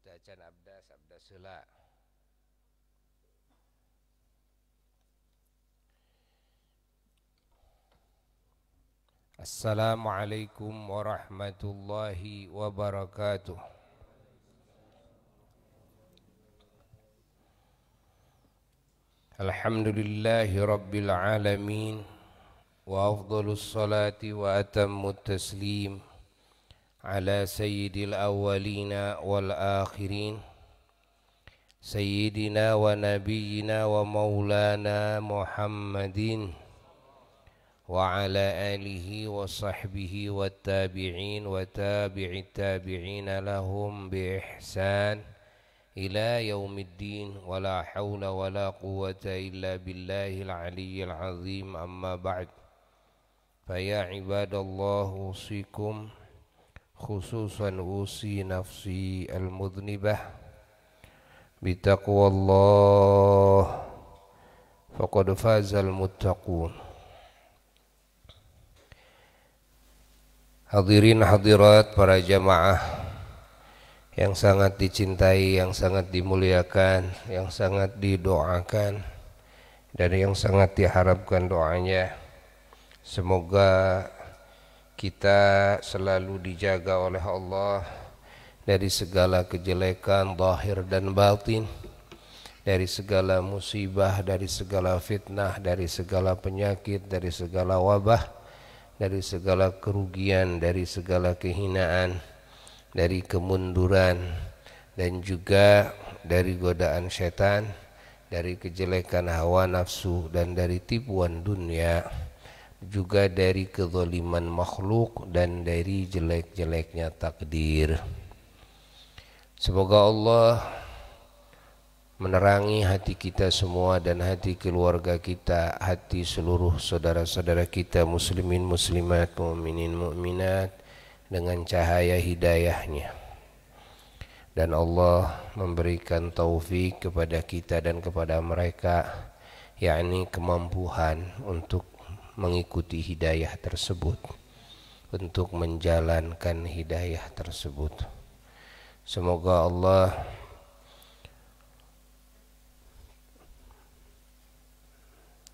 kita can abda sabda sela. Assalamualaikum warahmatullahi wabarakatuh. Alhamdulillahi rabbil alamin. Wa afdalus salati wa atammut taslim ala sayyidil awwalina wal akhirin sayyidina wa nabiyyina wa maulana Muhammadin wa ala alihi wa sahbihi wa tabi'in wa tabi'it tabi'ina lahum bi ihsan ila yaumiddin wa la hawla wa la quwwata illa billahil aliyyil azim. Amma ba'd, fa ya ibadallah usikum khususan usi nafsi al-mudhnibah bitaqwallah faqad fazal muttaqun. Hadirin hadirat para jamaah yang sangat dicintai, yang sangat dimuliakan, yang sangat didoakan dan yang sangat diharapkan doanya. Semoga kita selalu dijaga oleh Allah dari segala kejelekan zahir dan batin, dari segala musibah, dari segala fitnah, dari segala penyakit, dari segala wabah, dari segala kerugian, dari segala kehinaan, dari kemunduran, dan juga dari godaan syaitan, dari kejelekan hawa nafsu, dan dari tipuan dunia, juga dari kezaliman makhluk dan dari jelek-jeleknya takdir. Semoga Allah menerangi hati kita semua dan hati keluarga kita, hati seluruh saudara-saudara kita muslimin muslimat, mu'minin mu'minat dengan cahaya hidayahnya, dan Allah memberikan taufik kepada kita dan kepada mereka, yakni kemampuan untuk mengikuti hidayah tersebut, untuk menjalankan hidayah tersebut. Semoga Allah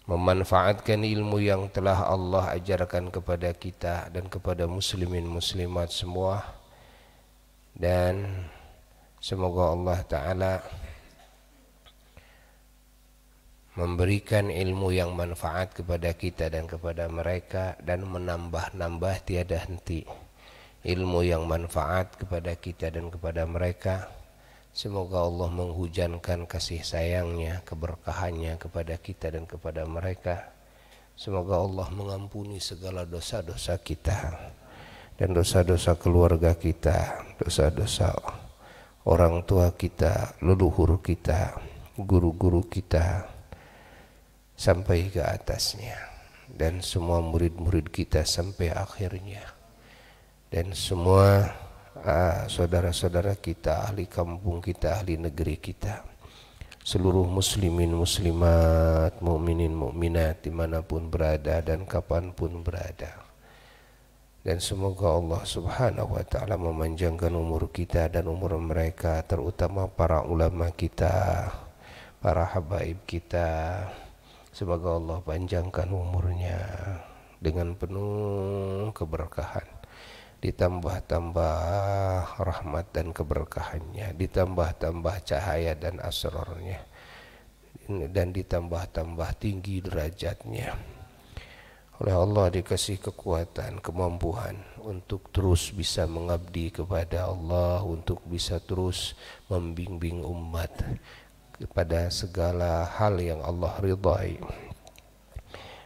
memanfaatkan ilmu yang telah Allah ajarkan kepada kita dan kepada muslimin muslimat semua, dan semoga Allah Ta'ala memberikan ilmu yang manfaat kepada kita dan kepada mereka, dan menambah-nambah tiada henti ilmu yang manfaat kepada kita dan kepada mereka. Semoga Allah menghujankan kasih sayangnya, keberkahannya kepada kita dan kepada mereka. Semoga Allah mengampuni segala dosa-dosa kita dan dosa-dosa keluarga kita, dosa-dosa orang tua kita, leluhur kita, guru-guru kita, sampai ke atasnya, dan semua murid-murid kita sampai akhirnya, dan semua saudara-saudara kita, ahli kampung kita, ahli negeri kita, seluruh muslimin muslimat, mu'minin mu'minat dimanapun berada dan kapanpun berada. Dan semoga Allah subhanahu wa ta'ala memanjangkan umur kita dan umur mereka, terutama para ulama kita, para habaib kita. Semoga Allah panjangkan umurnya dengan penuh keberkahan, ditambah-tambah rahmat dan keberkahannya, ditambah-tambah cahaya dan asrarnya, dan ditambah-tambah tinggi derajatnya. Oleh Allah dikasih kekuatan, kemampuan untuk terus bisa mengabdi kepada Allah, untuk bisa terus membimbing umat kepada segala hal yang Allah ridhai.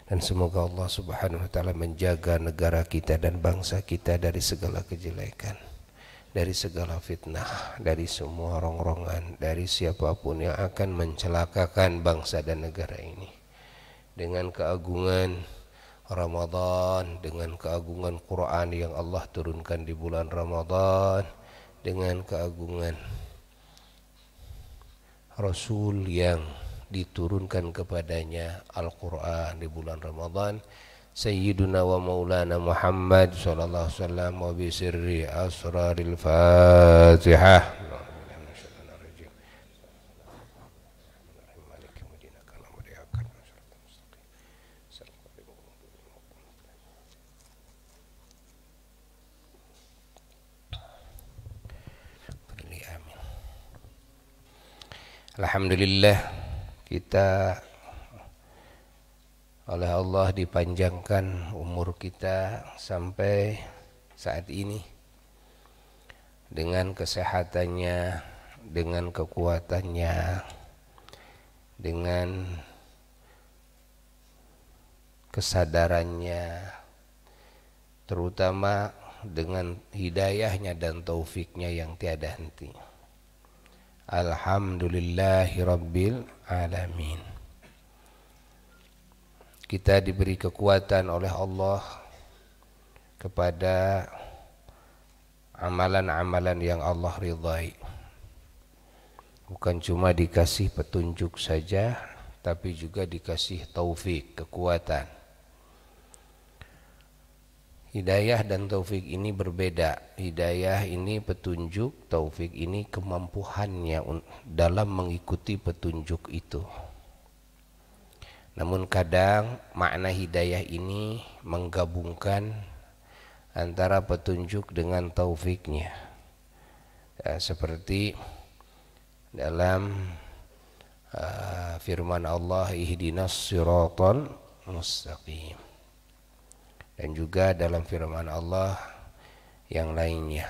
Dan semoga Allah subhanahu wa ta'ala menjaga negara kita dan bangsa kita dari segala kejelekan, dari segala fitnah, dari semua rongrongan, dari siapapun yang akan mencelakakan bangsa dan negara ini. Dengan keagungan Ramadan, dengan keagungan Quran yang Allah turunkan di bulan Ramadan, dengan keagungan Rasul yang diturunkan kepadanya Al-Quran di bulan Ramadan, Sayyiduna wa Maulana Muhammad sallallahu alaihi wasallam, wa bi sirri asraril Fatihah. Alhamdulillah, kita oleh Allah dipanjangkan umur kita sampai saat ini dengan kesehatannya, dengan kekuatannya, dengan kesadarannya, terutama dengan hidayahnya dan taufiknya yang tiada henti. Alhamdulillahirabbil alamin. Kita diberi kekuatan oleh Allah kepada amalan-amalan yang Allah ridhai. Bukan cuma dikasih petunjuk saja, tapi juga dikasih taufik, kekuatan. Hidayah dan taufik ini berbeda. Hidayah ini petunjuk, taufik ini kemampuannya dalam mengikuti petunjuk itu. Namun kadang makna hidayah ini menggabungkan antara petunjuk dengan taufiknya. Ya, seperti dalam firman Allah, ihdinas siratal mustaqim. Dan juga dalam firman Allah yang lainnya,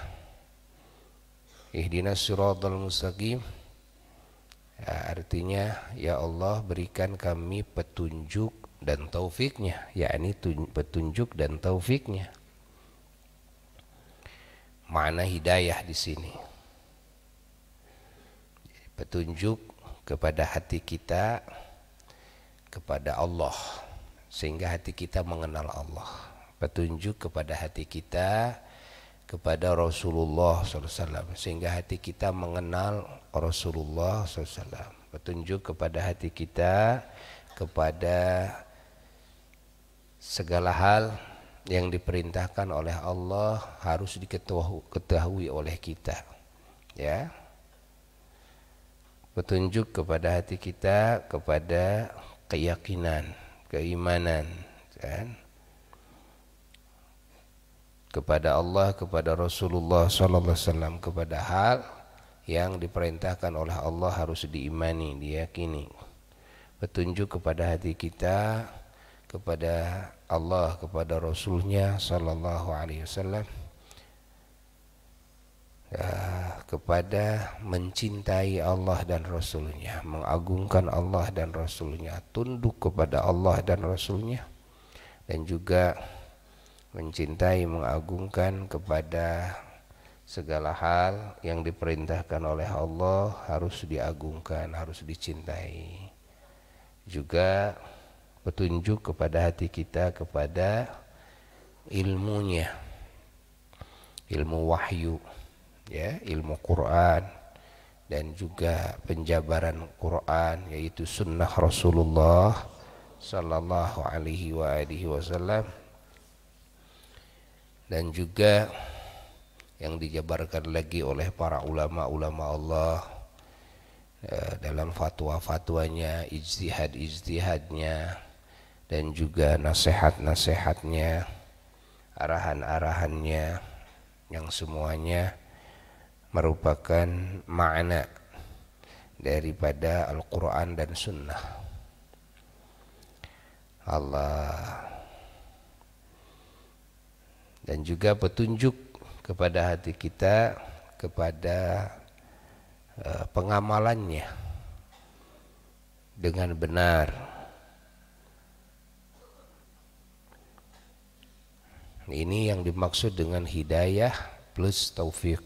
ihdinas siratal mustaqim, ya, artinya ya Allah berikan kami petunjuk dan taufiknya, yakni petunjuk dan taufiknya. Makna hidayah di sini petunjuk kepada hati kita kepada Allah sehingga hati kita mengenal Allah. Petunjuk kepada hati kita kepada Rasulullah SAW sehingga hati kita mengenal Rasulullah SAW. Petunjuk kepada hati kita kepada segala hal yang diperintahkan oleh Allah harus diketahui oleh kita, ya. Petunjuk kepada hati kita kepada keyakinan, keimanan, kan? Kepada Allah, kepada Rasulullah SAW, kepada hal yang diperintahkan oleh Allah harus diimani, diyakini. Petunjuk kepada hati kita kepada Allah, kepada Rasulnya Sallallahu Alaihi Wasallam, kepada mencintai Allah dan Rasulnya, mengagungkan Allah dan Rasulnya, tunduk kepada Allah dan Rasulnya, dan juga mencintai, mengagungkan kepada segala hal yang diperintahkan oleh Allah harus diagungkan, harus dicintai. Juga petunjuk kepada hati kita kepada ilmunya, ilmu wahyu, ya, ilmu Quran, dan juga penjabaran Quran yaitu sunnah Rasulullah Sallallahu Alaihi Wasallam, dan juga yang dijabarkan lagi oleh para ulama-ulama Allah dalam fatwa-fatwanya, ijtihad-ijtihadnya, dan juga nasihat-nasihatnya, arahan-arahannya, yang semuanya merupakan makna daripada Al-Quran dan Sunnah Allah. Dan juga petunjuk kepada hati kita kepada pengamalannya dengan benar. Ini yang dimaksud dengan hidayah plus taufik,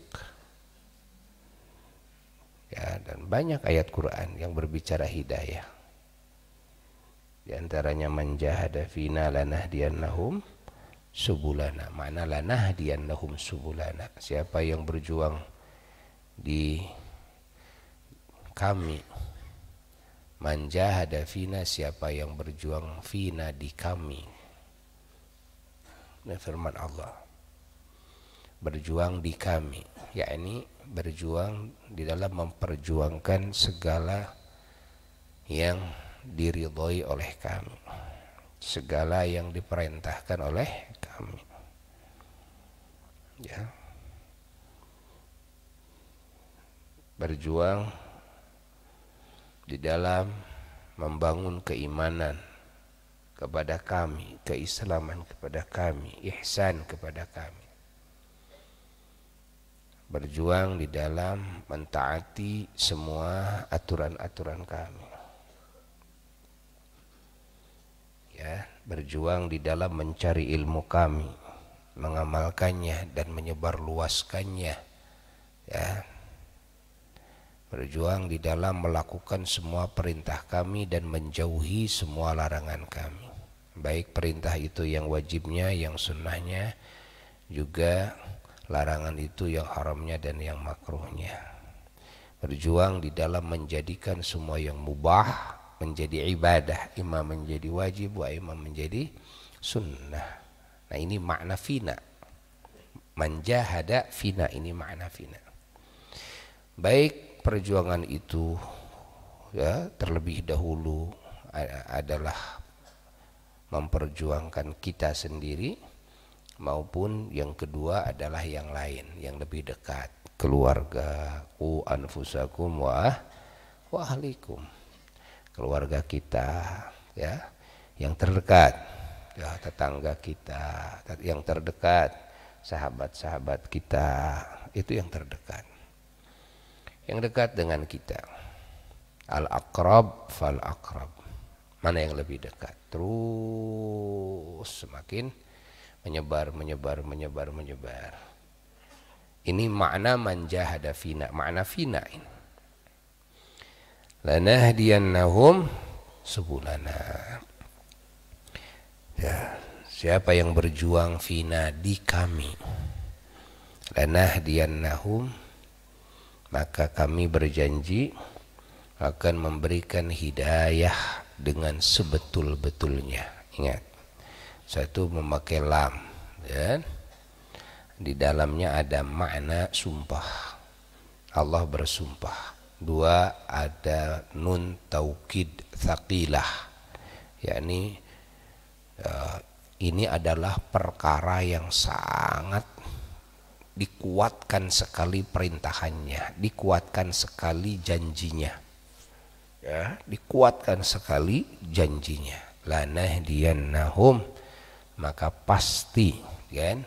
ya, dan banyak ayat Quran yang berbicara hidayah. Di antaranya man jahada fina lanahdiyannahum subulana. Mana lanahdiyannahum subulana, siapa yang berjuang di kami. Man jahada fina, siapa yang berjuang fina di kami. Nah, firman Allah, berjuang di kami, yakni berjuang di dalam memperjuangkan segala yang diridhoi oleh kami, segala yang diperintahkan oleh kami, ya. Berjuang di dalam membangun keimanan kepada kami, keislaman kepada kami, ihsan kepada kami. Berjuang di dalam mentaati semua aturan-aturan kami. Ya, berjuang di dalam mencari ilmu kami, mengamalkannya dan menyebarluaskannya. Ya. Berjuang di dalam melakukan semua perintah kami dan menjauhi semua larangan kami. Baik perintah itu yang wajibnya, yang sunnahnya, juga larangan itu yang haramnya dan yang makruhnya. Berjuang di dalam menjadikan semua yang mubah menjadi ibadah, imam menjadi wajib, wa imam menjadi sunnah. Nah ini makna fina. Manjahada fina, ini makna fina. Baik perjuangan itu ya terlebih dahulu adalah memperjuangkan kita sendiri, maupun yang kedua adalah yang lain, yang lebih dekat, keluarga, qu anfusakum wa ahlikum, keluarga kita ya yang terdekat, ya tetangga kita yang terdekat, sahabat-sahabat kita itu yang terdekat, yang dekat dengan kita. Al-aqrab fal-aqrab, mana yang lebih dekat, terus semakin menyebar. Ini makna manjahada fina, makna fina ini. Lanahdiyannahum subulana. Ya, siapa yang berjuang fina di kami, lanahdiyannahum, maka kami berjanji akan memberikan hidayah dengan sebetul-betulnya. Ingat, satu memakai lam, ya. Di dalamnya ada makna sumpah, Allah bersumpah. Dua, ada nun taukid tsaqilah, yakni ini adalah perkara yang sangat dikuatkan sekali perintahannya, dikuatkan sekali janjinya, ya, dikuatkan sekali janjinya. Lanahdiyannahum, maka pasti kan,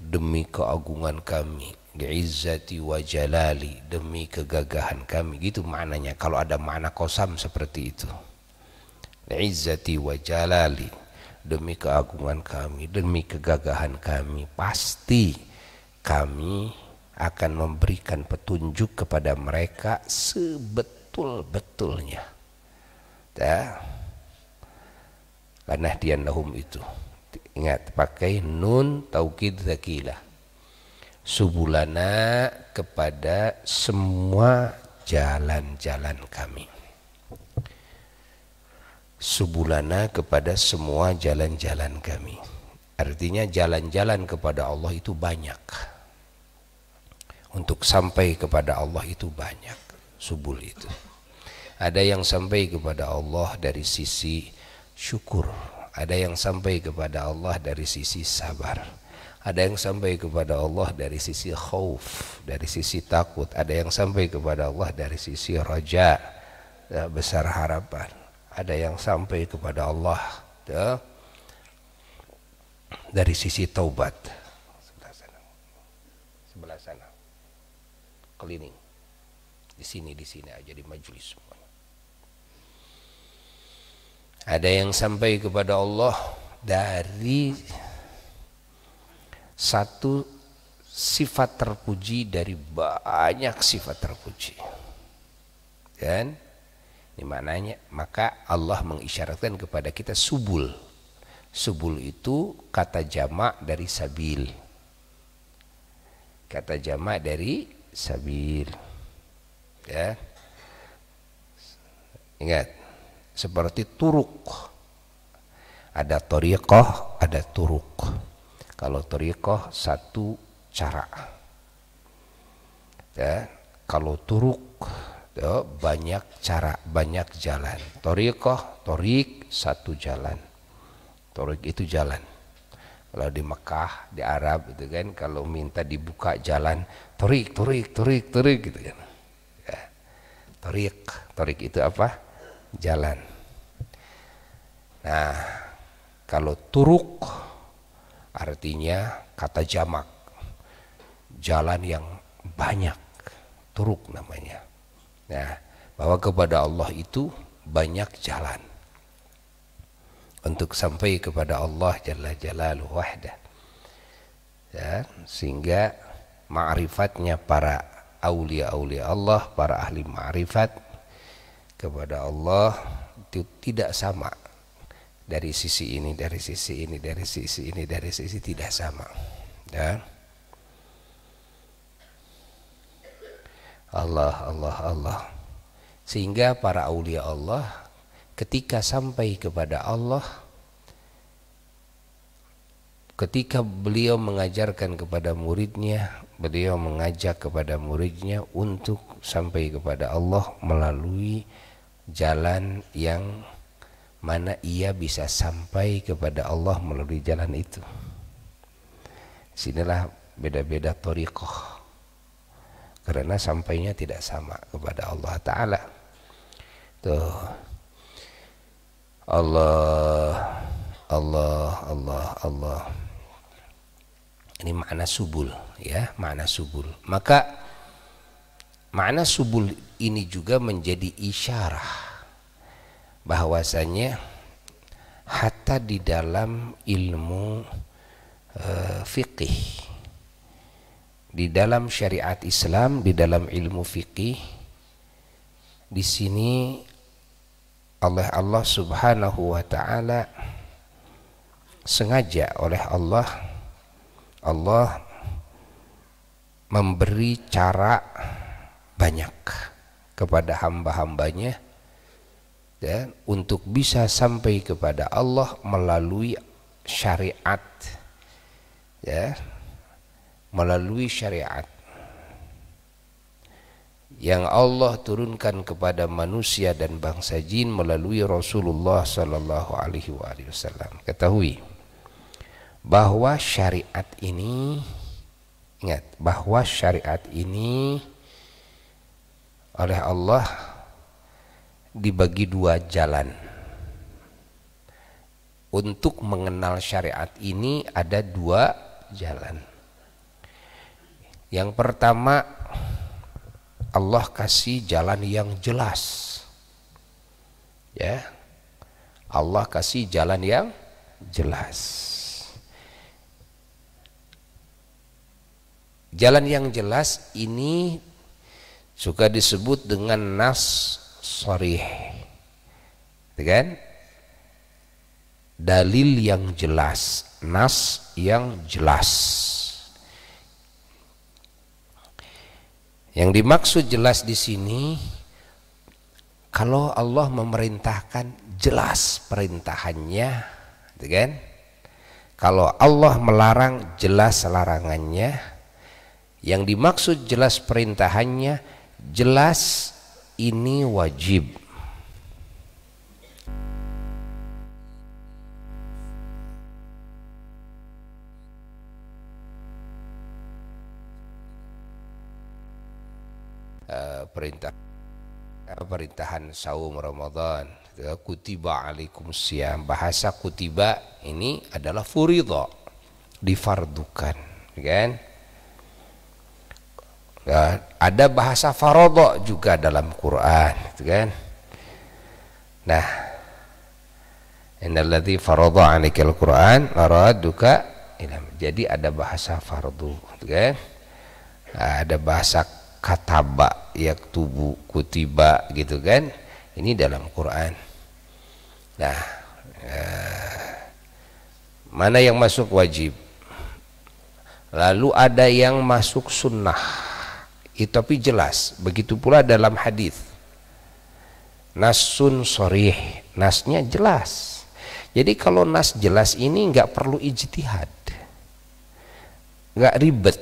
demi keagungan kami, bi'izzati wa jalali, demi kegagahan kami, gitu maknanya. Kalau ada makna qasam seperti itu, bi'izzati wa jalali, demi keagungan kami, demi kegagahan kami, pasti kami akan memberikan petunjuk kepada mereka sebetul-betulnya. Ya. Lanahdiyannahum itu, ingat, pakai nun taukid tsaqilah. Subulana, kepada semua jalan-jalan kami. Subulana, kepada semua jalan-jalan kami. Artinya jalan-jalan kepada Allah itu banyak. Untuk sampai kepada Allah itu banyak subul itu. Ada yang sampai kepada Allah dari sisi syukur, ada yang sampai kepada Allah dari sisi sabar, ada yang sampai kepada Allah dari sisi khauf, dari sisi takut, ada yang sampai kepada Allah dari sisi raja, ya, besar harapan, ada yang sampai kepada Allah, ya, dari sisi taubat. Sebelah sana keliling, di sini aja di majelis semuanya. Ada yang sampai kepada Allah dari satu sifat terpuji dari banyak sifat terpuji, kan? Ini maknanya. Maka Allah mengisyaratkan kepada kita subul. Subul itu kata jamak dari sabil, kata jamak dari sabil, ya. Ingat, seperti turuk, ada thariqah, ada turuk. Kalau thariqah satu cara, ya. Kalau turuk, ya, banyak cara, banyak jalan. Thariqah, thariq, satu jalan. Thariq itu jalan. Kalau di Mekah, di Arab itu kan, kalau minta dibuka jalan, thariq gitu kan. Ya. Thariq itu apa? Jalan. Nah, kalau turuq artinya kata jamak, jalan yang banyak, turuq namanya. Nah, bahwa kepada Allah itu banyak jalan untuk sampai kepada Allah Jalla Jalaluhu wahdah. Ya, sehingga ma'rifatnya para aulia-aulia Allah, para ahli ma'rifat kepada Allah itu tidak sama. Dari sisi ini, dari sisi ini, dari sisi ini, dari sisi tidak sama. Ya. Allah. Sehingga para aulia Allah ketika sampai kepada Allah, ketika beliau mengajarkan kepada muridnya, beliau mengajak kepada muridnya untuk sampai kepada Allah melalui jalan yang mana ia bisa sampai kepada Allah melalui jalan itu. Sinilah beda-beda thariqah, karena sampainya tidak sama kepada Allah Ta'ala. Tuh, Allah. Ini makna subul, ya, makna subul. Maka makna subul ini juga menjadi isyarah bahwasanya hatta di dalam ilmu fiqih, di dalam syariat Islam, di dalam ilmu fiqih, di sini oleh Allah Subhanahu wa taala sengaja oleh Allah memberi cara banyak kepada hamba-hambanya, ya, untuk bisa sampai kepada Allah melalui syariat, ya, melalui syariat yang Allah turunkan kepada manusia dan bangsa jin melalui Rasulullah sallallahu alaihi wasallam. Ketahui bahwa syariat ini, ingat bahwa syariat ini oleh Allah dibagi dua jalan. Untuk mengenal syariat ini ada dua jalan. Yang pertama, Allah kasih jalan yang jelas, ya, Allah kasih jalan yang jelas. Jalan yang jelas ini suka disebut dengan nas sharih, kan? Dalil yang jelas, nas yang jelas. Yang dimaksud jelas di sini, kalau Allah memerintahkan jelas perintahannya, kan? Kalau Allah melarang jelas larangannya. Yang dimaksud jelas perintahannya, jelas ini wajib. Perintahan saum Ramadan, kutiba alaikum siyam. Bahasa kutiba ini adalah furidha, difardukan, kan? Ya, ada bahasa faradha juga dalam Quran, kan? Nah, innalladzi faradha 'alaikal Qur'an laraduka ila. Jadi ada bahasa fardu, kan? Nah, ada bahasa kataba, yaktubu, kutiba, gitu kan? Ini dalam Quran. Nah, mana yang masuk wajib? Lalu ada yang masuk sunnah. Itu tapi jelas. Begitu pula dalam hadis. Nasun sharih, nasnya jelas. Jadi kalau nas jelas ini nggak perlu ijtihad, nggak ribet.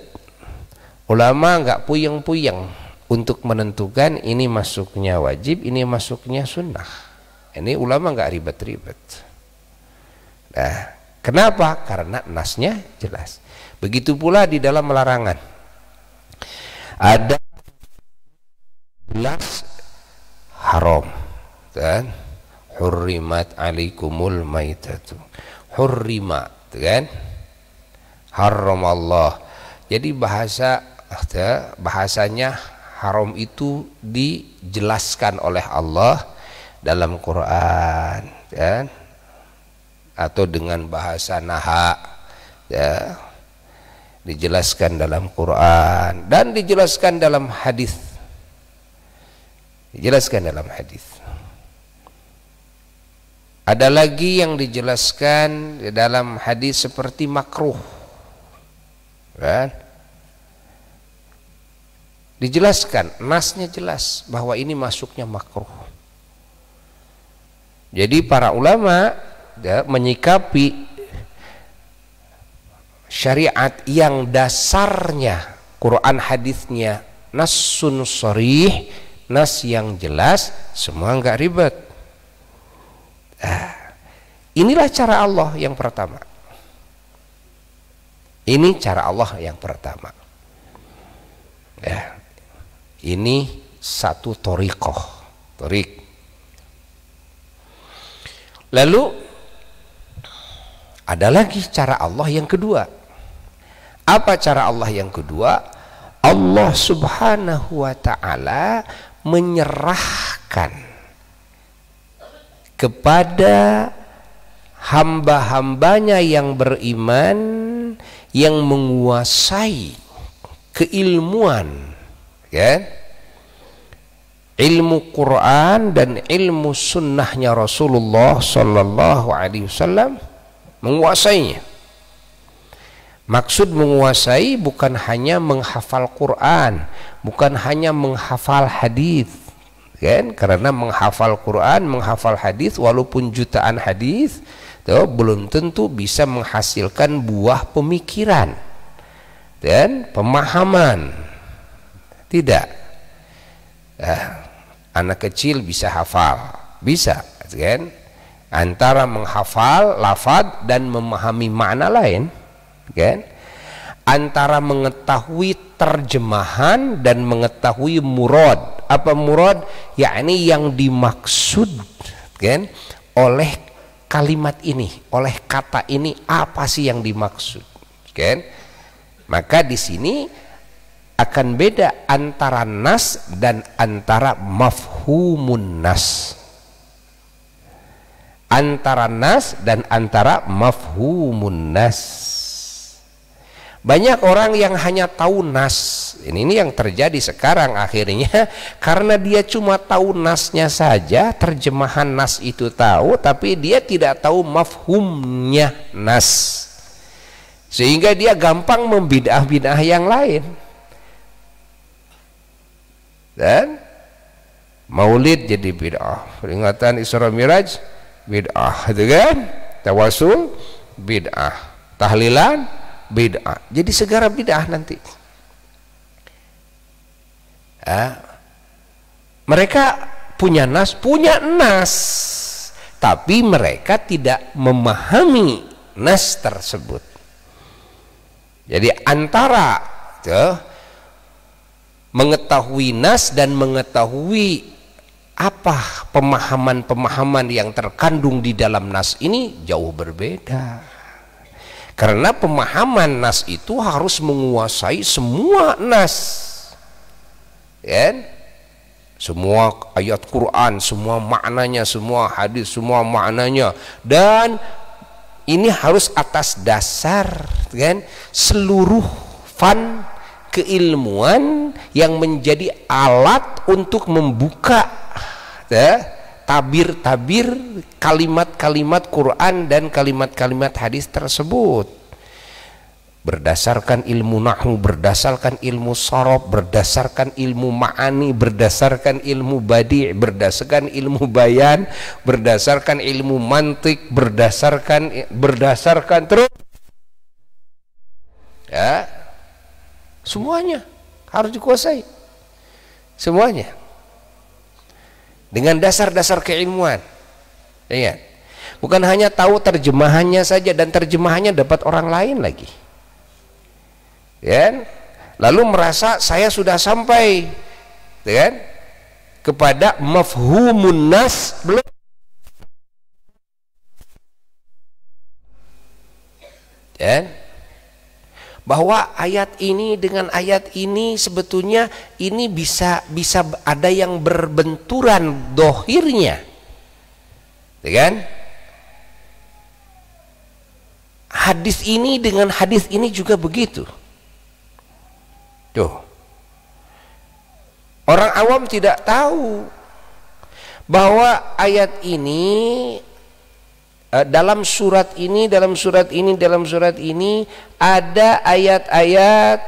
Ulama nggak puyeng-puyeng untuk menentukan ini masuknya wajib, ini masuknya sunnah. Ini ulama nggak ribet-ribet. Nah, kenapa? Karena nasnya jelas. Begitu pula di dalam larangan. Ada jelas haram, kan? Hurrimat alaikumul maitatu, hurrima, kan? Haram Allah. Jadi bahasanya haram itu dijelaskan oleh Allah dalam Quran, kan? Atau dengan bahasa naha, ya, dijelaskan dalam Quran dan dijelaskan dalam hadis. Dijelaskan dalam hadis. Ada lagi yang dijelaskan dalam hadis seperti makruh, kan? Dijelaskan, nasnya jelas bahwa ini masuknya makruh. Jadi para ulama, ya, menyikapi syariat yang dasarnya Quran hadisnya nassun sharih, nas yang jelas, semua enggak ribet. Inilah cara Allah yang pertama. Ini cara Allah yang pertama. Ya. Ini satu thoriqah, thoriq. Lalu ada lagi cara Allah yang kedua. Apa cara Allah yang kedua? Allah Subhanahu wa ta'ala menyerahkan kepada hamba-hambanya yang beriman, yang menguasai keilmuan, kan? Ilmu Quran dan ilmu sunnahnya Rasulullah Sallallahu Alaihi Wasallam, menguasainya. Maksud menguasai bukan hanya menghafal Quran, bukan hanya menghafal hadis, kan? Karena menghafal Quran, menghafal hadis, walaupun jutaan hadis, belum tentu bisa menghasilkan buah pemikiran dan pemahaman. Tidak. Anak kecil bisa hafal, bisa, kan? Antara menghafal lafaz dan memahami makna lain, kan? Antara mengetahui terjemahan dan mengetahui murad. Apa murad? Yakni yang dimaksud, kan, oleh kalimat ini, oleh kata ini, apa sih yang dimaksud, kan? Maka di sini akan beda antara nas dan antara mafhumun nas. Antara nas dan antara mafhumun nas. Banyak orang yang hanya tahu nas. Ini yang terjadi sekarang akhirnya, karena dia cuma tahu nasnya saja, terjemahan nas itu tahu, tapi dia tidak tahu mafhumnya nas, sehingga dia gampang membidah-bidah yang lain. Dan maulid jadi bid'ah, peringatan Isra Miraj bid'ah, itu kan? Tawasul bid'ah, tahlilan bid'ah, jadi segala bid'ah nanti. Mereka punya nas, tapi mereka tidak memahami nas tersebut. Jadi antara mengetahui nas dan mengetahui apa pemahaman-pemahaman yang terkandung di dalam nas ini jauh berbeda. Karena pemahaman nas itu harus menguasai semua nas, kan? Semua ayat Quran, semua maknanya, semua hadis, semua maknanya, dan ini harus atas dasar, kan, seluruh fan keilmuan yang menjadi alat untuk membuka tabir-tabir kalimat-kalimat Quran dan kalimat-kalimat hadis tersebut, berdasarkan ilmu nahwu, berdasarkan ilmu sharaf, berdasarkan ilmu ma'ani, berdasarkan ilmu badi', berdasarkan ilmu bayan, berdasarkan ilmu mantik, berdasarkan terus, ya, semuanya harus dikuasai, semuanya dengan dasar-dasar keilmuan. Ingat, bukan hanya tahu terjemahannya saja, dan terjemahannya dapat orang lain lagi, kan? Lalu merasa saya sudah sampai, kan? kepada mafhumun nas belum. Dan bahwa ayat ini dengan ayat ini sebetulnya ini bisa ada yang berbenturan dohirnya, ya kan? Hadis ini dengan hadis ini juga begitu. Tuh, orang awam tidak tahu bahwa ayat ini dalam surat ini ada ayat-ayat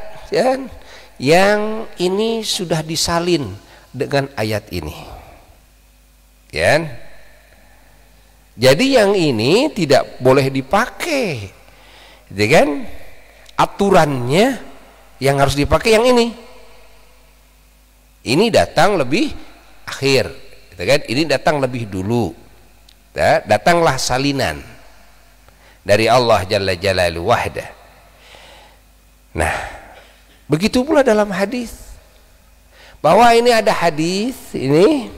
yang ini sudah disalin dengan ayat ini, ya. Jadi yang ini tidak boleh dipakai, gitu kan? Aturannya yang harus dipakai yang ini. Ini datang lebih akhir, gitu kan? Ini datang lebih dulu. Datanglah salinan dari Allah Jalla Jalaluhu wahdah. Nah, begitu pula dalam hadis, bahwa ini ada hadis ini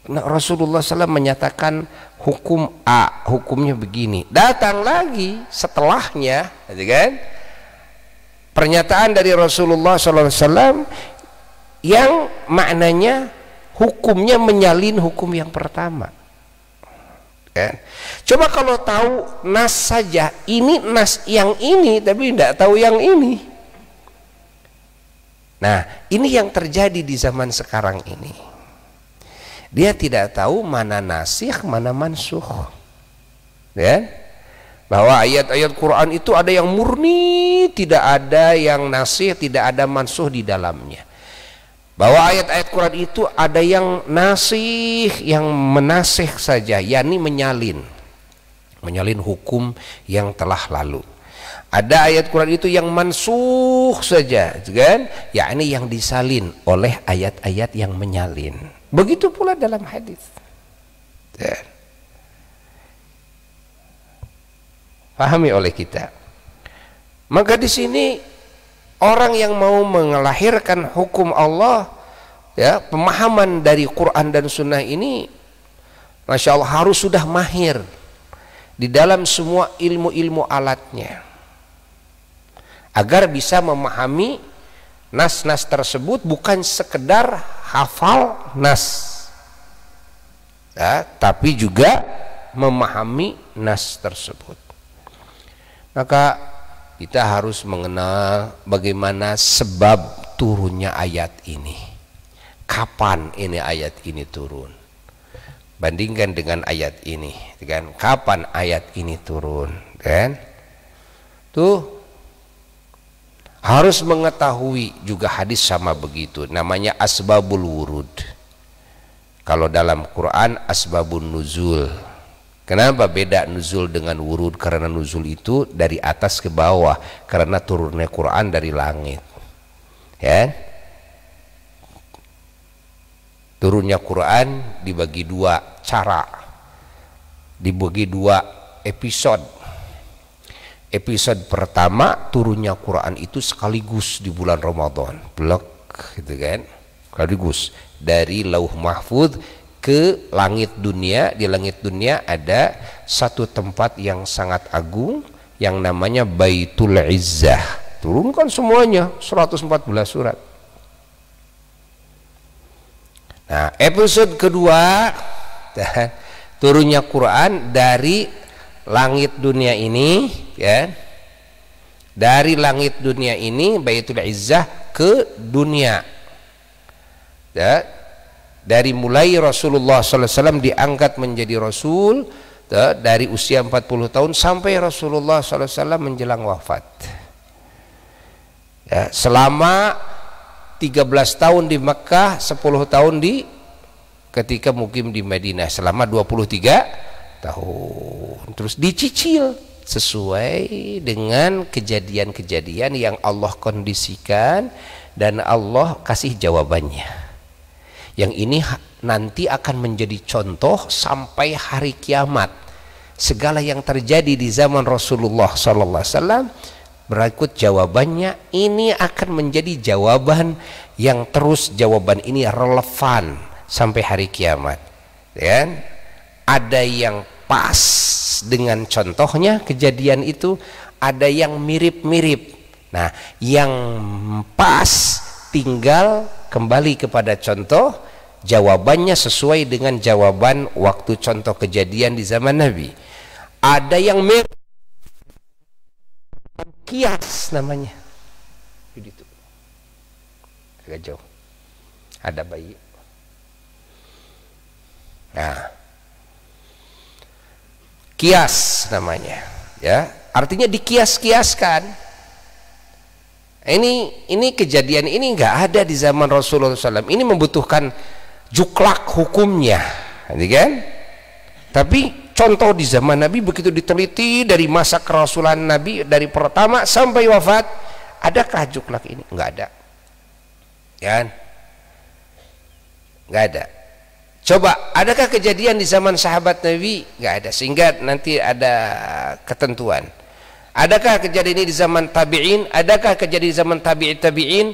Rasulullah SAW menyatakan hukum A, hukumnya begini. Datang lagi setelahnya, kan? Pernyataan dari Rasulullah SAW yang maknanya hukumnya menyalin hukum yang pertama. Ya. Coba kalau tahu nas saja, ini nas yang ini tapi tidak tahu yang ini. Nah, ini yang terjadi di zaman sekarang ini. Dia tidak tahu mana nasikh, mana mansukh. Ya. Bahwa ayat-ayat Quran itu ada yang murni, tidak ada yang nasikh, tidak ada mansukh di dalamnya. Bahwa ayat-ayat Quran itu ada yang nasih, yang menasih saja, yakni menyalin hukum yang telah lalu. Ada ayat Quran itu yang mansuh saja, kan? Yakni yang disalin oleh ayat-ayat yang menyalin. Begitu pula dalam hadis. Pahami oleh kita. Maka di sini orang yang mau mengelahirkan hukum Allah, ya, pemahaman dari Quran dan Sunnah ini, Masya Allah harus sudah mahir di dalam semua ilmu-ilmu alatnya, agar bisa memahami nas-nas tersebut, bukan sekedar hafal nas, ya, tapi juga memahami nas tersebut. Maka kita harus mengenal bagaimana sebab turunnya ayat ini. Kapan ini ayat ini turun? Bandingkan dengan ayat ini, kan? Kapan ayat ini turun, kan? Tuh harus mengetahui juga hadis sama begitu. Namanya asbabul wurud. Kalau dalam Quran asbabun nuzul. Kenapa beda nuzul dengan wurud? Karena nuzul itu dari atas ke bawah, karena turunnya Quran dari langit, ya. Turunnya Quran dibagi dua cara, dibagi dua episode. Episode pertama turunnya Quran itu sekaligus di bulan Ramadan, blok, gitu kan? Sekaligus dari Lauh Mahfudz ke langit dunia. Di langit dunia ada satu tempat yang sangat agung yang namanya Baitul Izzah. Turunkan semuanya 114 surat. Nah, episode kedua turunnya Quran dari langit dunia ini, ya. Dari langit dunia ini Baitul Izzah ke dunia. Ya. Dari mulai Rasulullah SAW diangkat menjadi Rasul, dari usia 40 tahun sampai Rasulullah SAW menjelang wafat, ya, selama 13 tahun di Mekah, 10 tahun di ketika mukim di Madinah, selama 23 tahun. Terus dicicil sesuai dengan kejadian-kejadian yang Allah kondisikan dan Allah kasih jawabannya. Yang ini nanti akan menjadi contoh sampai hari kiamat. Segala yang terjadi di zaman Rasulullah SAW berikut jawabannya, ini akan menjadi jawaban yang terus, jawaban ini relevan sampai hari kiamat. Ya kan? Ada yang pas dengan contohnya kejadian itu, ada yang mirip-mirip. Nah, yang pas tinggal kembali kepada contoh, jawabannya sesuai dengan jawaban waktu contoh kejadian di zaman Nabi. Ada yang mirip, kias namanya. Begitu. Agak jauh. Ada bayi. Nah, kias namanya, ya. Artinya dikias-kiaskan. Ini kejadian ini nggak ada di zaman Rasulullah SAW. Ini membutuhkan juklak hukumnya, kan? Tapi contoh di zaman Nabi begitu diteliti dari masa kerasulan Nabi dari pertama sampai wafat, adakah juklak ini? Nggak ada, kan? Nggak ada. Coba, adakah kejadian di zaman sahabat Nabi? Nggak ada, sehingga nanti ada ketentuan. Adakah kejadian ini di zaman tabi'in? Adakah kejadian di zaman tabi'in?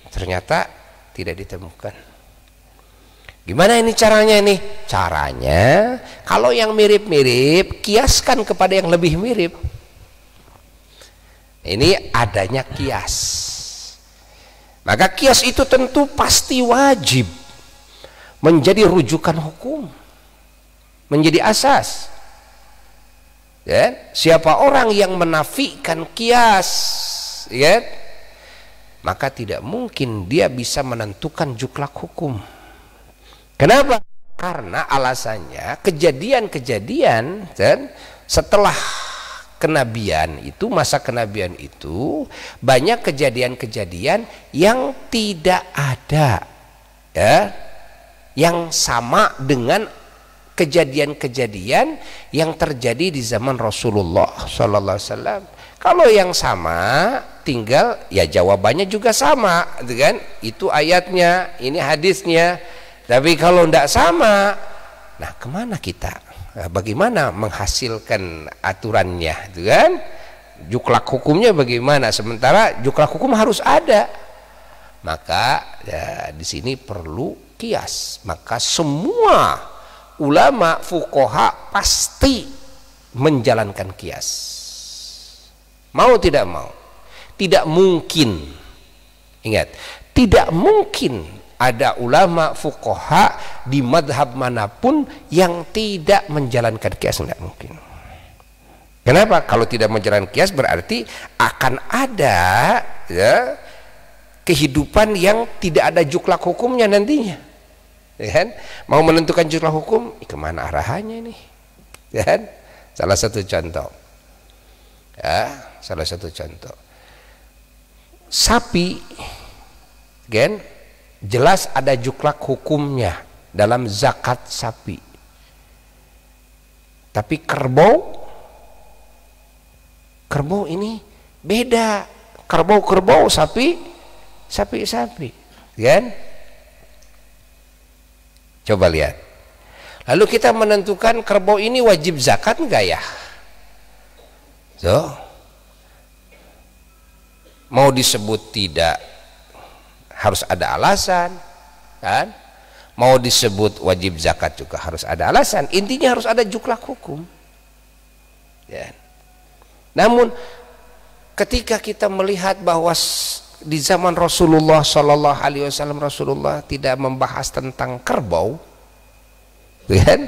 Ternyata tidak ditemukan. Gimana ini caranya ini? Caranya, kalau yang mirip-mirip, kiaskan kepada yang lebih mirip. Ini adanya kias. Maka kias itu tentu pasti wajib menjadi rujukan hukum, menjadi asas. Ya, siapa orang yang menafikan kias, ya, maka tidak mungkin dia bisa menentukan juklak hukum. Kenapa? Karena alasannya kejadian-kejadian dan setelah kenabian itu, masa kenabian itu banyak kejadian-kejadian yang tidak ada, ya, yang sama dengan kejadian-kejadian yang terjadi di zaman Rasulullah Sallallahu Alaihi Wasallam. Kalau yang sama, tinggal ya jawabannya juga sama, kan? Itu ayatnya, ini hadisnya. Tapi kalau tidak sama, nah kemana kita? Nah, bagaimana menghasilkan aturannya, kan? Juklak hukumnya bagaimana? Sementara juklak hukum harus ada. Maka ya, di sini perlu kias. Maka semua ulama fuqaha pasti menjalankan kias, mau tidak mau. Tidak mungkin, ingat, tidak mungkin ada ulama fuqaha di madhab manapun yang tidak menjalankan kias. Tidak mungkin. Kenapa? Kalau tidak menjalankan kias berarti akan ada, ya, kehidupan yang tidak ada juklak hukumnya nantinya. Ya kan? Mau menentukan juklak hukum, kemana arahannya ini? Ya kan? Salah satu contoh, ya, salah satu contoh, sapi, kan? Jelas ada juklak hukumnya dalam zakat sapi. Tapi kerbau ini beda. Kerbau sapi, kan? Coba lihat. Lalu kita menentukan kerbau ini wajib zakat enggak ya? So, mau disebut tidak harus ada alasan, kan? Mau disebut wajib zakat juga harus ada alasan. Intinya harus ada juklak hukum. Ya. Namun ketika kita melihat bahwa di zaman Rasulullah Shallallahu Alaihi Wasallam, Rasulullah tidak membahas tentang kerbau, kan?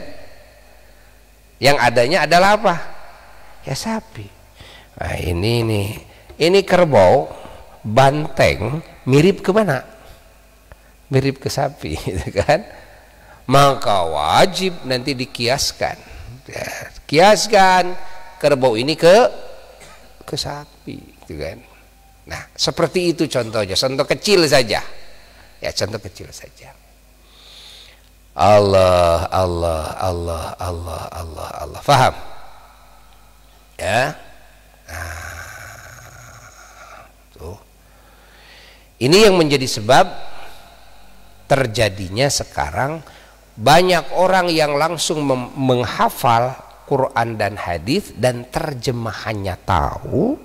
Yang adanya adalah apa? Ya sapi. Nah, ini kerbau, banteng, mirip ke mana? Mirip ke sapi, kan? Maka wajib nanti dikiaskan. Ya, kiaskan kerbau ini ke sapi, kan? Nah, seperti itu contohnya, contoh kecil saja. Ya, contoh kecil saja. Allah. Faham? Ya. Tuh. Ini yang menjadi sebab terjadinya sekarang banyak orang yang langsung menghafal Quran dan hadis dan terjemahannya tahu,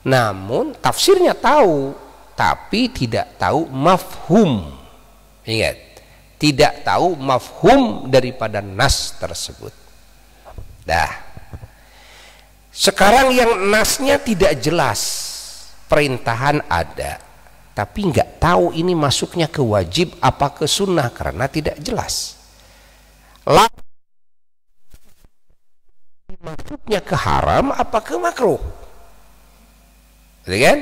namun tafsirnya tahu, tapi tidak tahu mafhum. Ingat, tidak tahu mafhum daripada nas tersebut. Sekarang yang nasnya tidak jelas, perintahan ada, tapi nggak tahu ini masuknya ke wajib apa ke sunnah karena tidak jelas. Masuknya ke haram apa ke makruh, kan?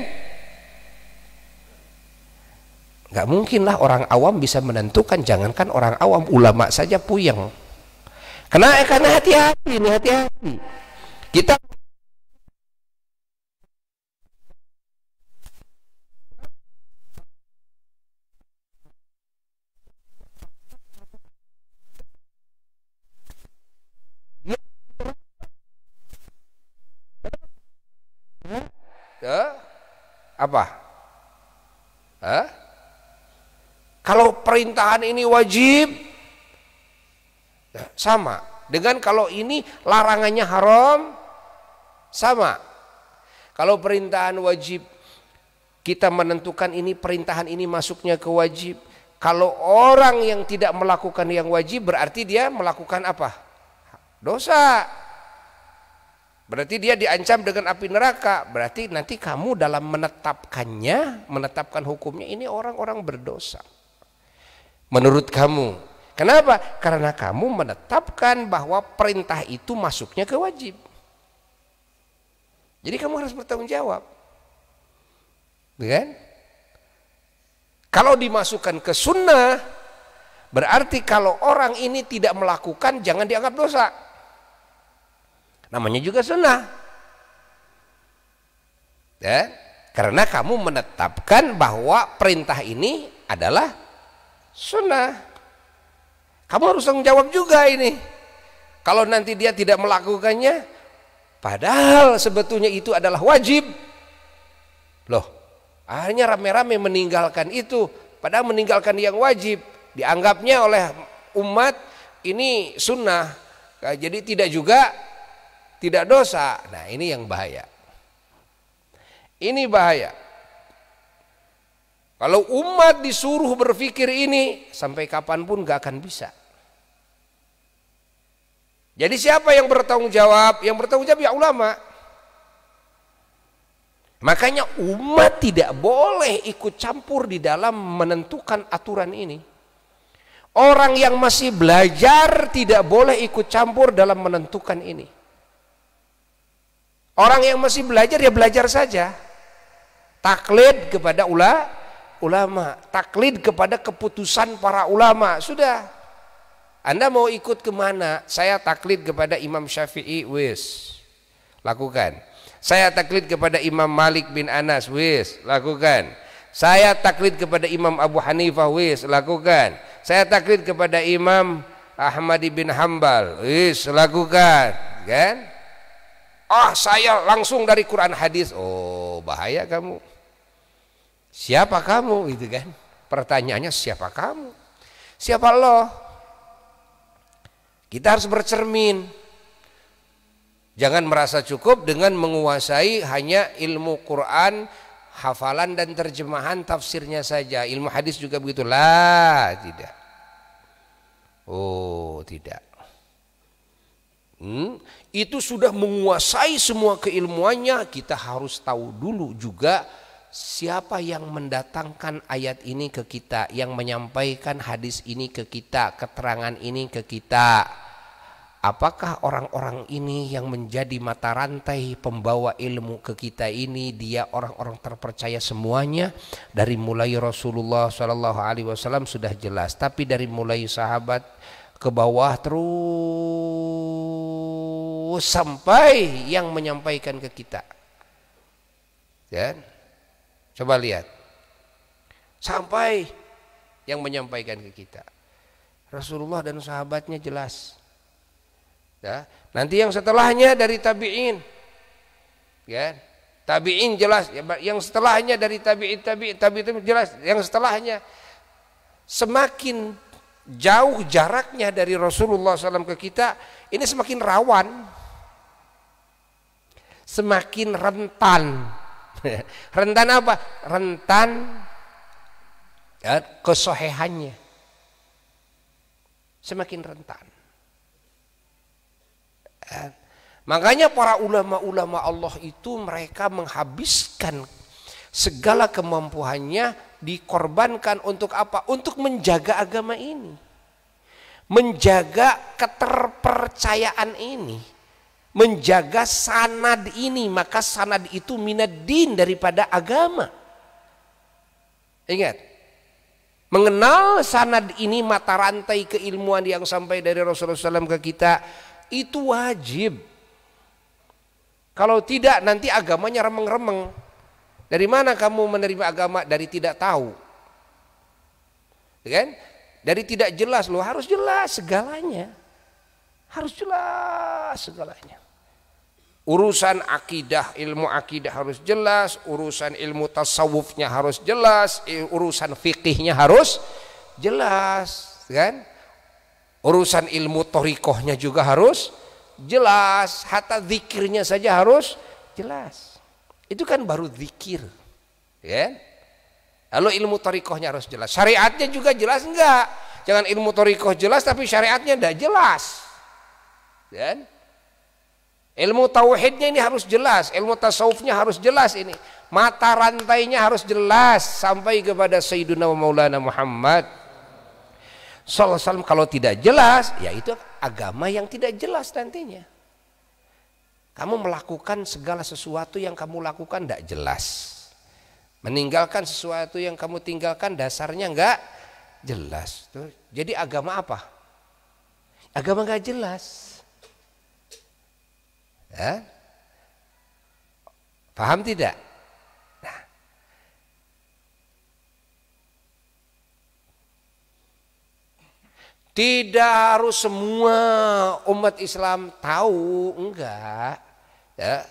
Nggak mungkin lah orang awam bisa menentukan, jangankan orang awam, ulama saja puyeng. Karena hati-hati nih, hati-hati. Kita apa? Kalau perintahan ini wajib, sama dengan kalau ini larangannya haram, sama. Kalau perintahan wajib, kita menentukan ini perintahan ini masuknya ke wajib. Kalau orang yang tidak melakukan yang wajib, berarti dia melakukan apa? Dosa. Berarti dia diancam dengan api neraka. Berarti nanti kamu dalam menetapkannya, menetapkan hukumnya, ini orang-orang berdosa. Menurut kamu. Kenapa? Karena kamu menetapkan bahwa perintah itu masuknya ke wajib. Jadi kamu harus bertanggung jawab. Kan? Kalau dimasukkan ke sunnah, berarti kalau orang ini tidak melakukan, jangan dianggap dosa. Namanya juga sunnah. Ya? Karena kamu menetapkan bahwa perintah ini adalah sunnah. Kamu harus tanggung jawab juga ini. Kalau nanti dia tidak melakukannya, padahal sebetulnya itu adalah wajib. Loh, akhirnya rame-rame meninggalkan itu, padahal meninggalkan yang wajib. Dianggapnya oleh umat ini sunnah. Jadi tidak dosa. Nah, ini yang bahaya. Ini bahaya. Kalau umat disuruh berpikir ini, sampai kapanpun gak akan bisa. Jadi siapa yang bertanggung jawab? Yang bertanggung jawab ya ulama. Makanya umat tidak boleh ikut campur di dalam menentukan aturan ini. Orang yang masih belajar tidak boleh ikut campur dalam menentukan ini. Orang yang masih belajar ya belajar saja. Taklid kepada ulama, taklid kepada keputusan para ulama, sudah. Anda mau ikut kemana? Saya taklid kepada Imam Syafi'i, wis, lakukan. Saya taklid kepada Imam Malik bin Anas, wis, lakukan. Saya taklid kepada Imam Abu Hanifah, wis, lakukan. Saya taklid kepada Imam Ahmad bin Hambal, wis, lakukan, kan? Saya langsung dari Quran hadis. Oh, bahaya kamu. Siapa kamu, gitu kan? Pertanyaannya siapa kamu? Siapa Allah? Kita harus bercermin. Jangan merasa cukup dengan menguasai hanya ilmu Quran, hafalan dan terjemahan tafsirnya saja. Ilmu hadis juga begitu. Lah, tidak. Oh, tidak. Itu sudah menguasai semua keilmuannya. Kita harus tahu dulu juga siapa yang mendatangkan ayat ini ke kita, yang menyampaikan hadis ini ke kita, keterangan ini ke kita. Apakah orang-orang ini yang menjadi mata rantai pembawa ilmu ke kita ini, dia orang-orang terpercaya semuanya? Dari mulai Rasulullah SAW sudah jelas, tapi dari mulai sahabat ke bawah terus sampai yang menyampaikan ke kita. Ya, coba lihat, sampai yang menyampaikan ke kita Rasulullah dan sahabatnya jelas. Ya, nanti yang setelahnya dari tabi'in, ya, tabi'in jelas. Yang setelahnya dari tabi'in jelas. Yang setelahnya, semakin jauh jaraknya dari Rasulullah SAW ke kita, ini semakin rawan, semakin rentan. Rentan apa? Rentan ya, kesohihannya. semakin rentan. Makanya para ulama-ulama Allah itu mereka menghabiskan segala kemampuannya, dikorbankan untuk apa? Untuk menjaga agama ini, menjaga keterpercayaan ini, menjaga sanad ini. Maka sanad itu minaddin, daripada agama. Ingat, mengenal sanad ini, mata rantai keilmuan yang sampai dari Rasulullah SAW ke kita, itu wajib. Kalau tidak nanti agamanya remeng-remeng. Dari mana kamu menerima agama? Dari tidak tahu, kan? Dari tidak jelas. Lo harus jelas segalanya, harus jelas segalanya. Urusan akidah, ilmu akidah harus jelas, urusan ilmu tasawufnya harus jelas, urusan fikihnya harus jelas, kan? Urusan ilmu thariqahnya juga harus jelas, hatta zikirnya saja harus jelas. Itu kan baru zikir, ya. Lalu ilmu thariqahnya harus jelas, syariatnya juga jelas enggak? Jangan ilmu thariqah jelas tapi syariatnya enggak jelas, kan? Ilmu tauhidnya ini harus jelas, ilmu tasawufnya harus jelas, ini mata rantainya harus jelas sampai kepada Sayyiduna wa Maulana Muhammad sallallahu alaihi wasallam. Kalau tidak jelas, ya itu agama yang tidak jelas nantinya. Kamu melakukan segala sesuatu yang kamu lakukan tidak jelas, meninggalkan sesuatu yang kamu tinggalkan dasarnya enggak jelas. Jadi agama apa? Agama enggak jelas. Ya? Paham tidak? Nah, tidak harus semua umat Islam tahu, enggak, ya.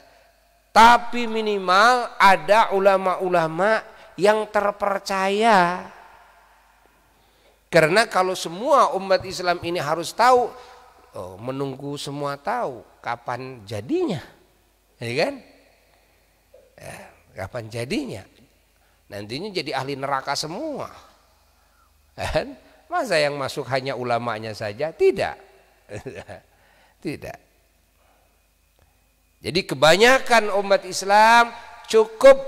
Tapi minimal ada ulama-ulama yang terpercaya. Karena kalau semua umat Islam ini harus tahu, menunggu semua tahu, kapan jadinya, ya kan? Ya, kapan jadinya? Nantinya jadi ahli neraka semua, kan? Masa yang masuk hanya ulamanya saja? Tidak. Tidak. Jadi kebanyakan umat Islam cukup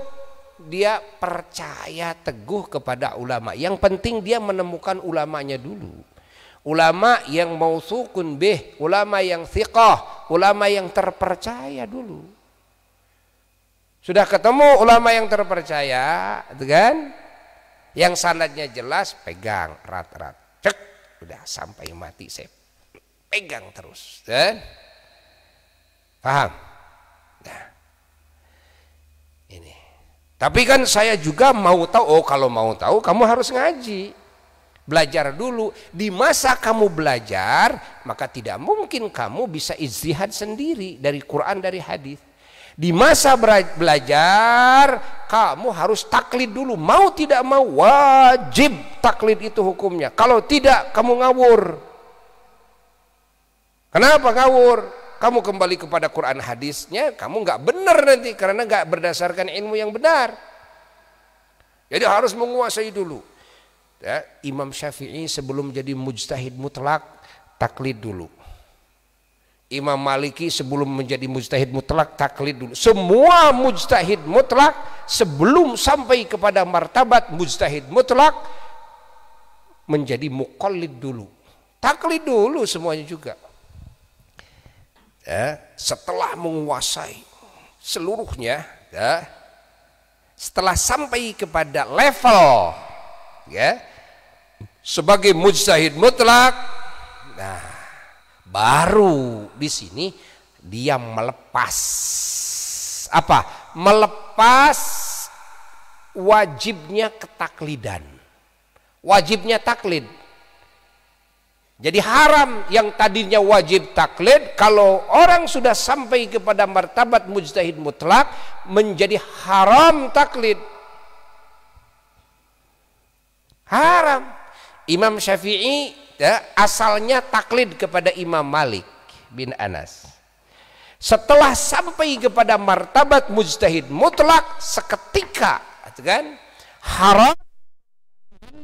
dia percaya teguh kepada ulama. Yang penting dia menemukan ulamanya dulu. Ulama yang mausukun bih, ulama yang thiqah, ulama yang terpercaya dulu. Sudah ketemu ulama yang terpercaya, kan? Yang sanadnya jelas, pegang erat-erat, cek, udah sampai mati saya pegang terus, kan? Paham? Nah, ini. Tapi kan saya juga mau tahu. Oh, kalau mau tahu, kamu harus ngaji. Belajar dulu. Di masa kamu belajar, maka tidak mungkin kamu bisa ijtihad sendiri dari Quran, dari hadis. Di masa belajar, kamu harus taklid dulu. Mau tidak mau, wajib taklid itu hukumnya. Kalau tidak, kamu ngawur. Kenapa ngawur? Kamu kembali kepada Quran hadisnya, kamu nggak benar nanti karena nggak berdasarkan ilmu yang benar. Jadi harus menguasai dulu. Ya, Imam Syafi'i sebelum jadi mujtahid mutlak taklid dulu. Imam Maliki sebelum menjadi mujtahid mutlak taklid dulu. Semua mujtahid mutlak sebelum sampai kepada martabat mujtahid mutlak menjadi muqallid dulu. Taklid dulu semuanya juga. Ya, setelah menguasai seluruhnya, ya, setelah sampai kepada level, ya, sebagai mujtahid mutlak, nah baru di sini dia melepas apa? Melepas wajibnya ketaklidan, wajibnya taklid. Jadi haram yang tadinya wajib taklid, kalau orang sudah sampai kepada martabat mujtahid mutlak menjadi haram taklid. Haram. Imam Syafi'i ya, asalnya taklid kepada Imam Malik bin Anas. Setelah sampai kepada martabat mujtahid mutlak, seketika kan haram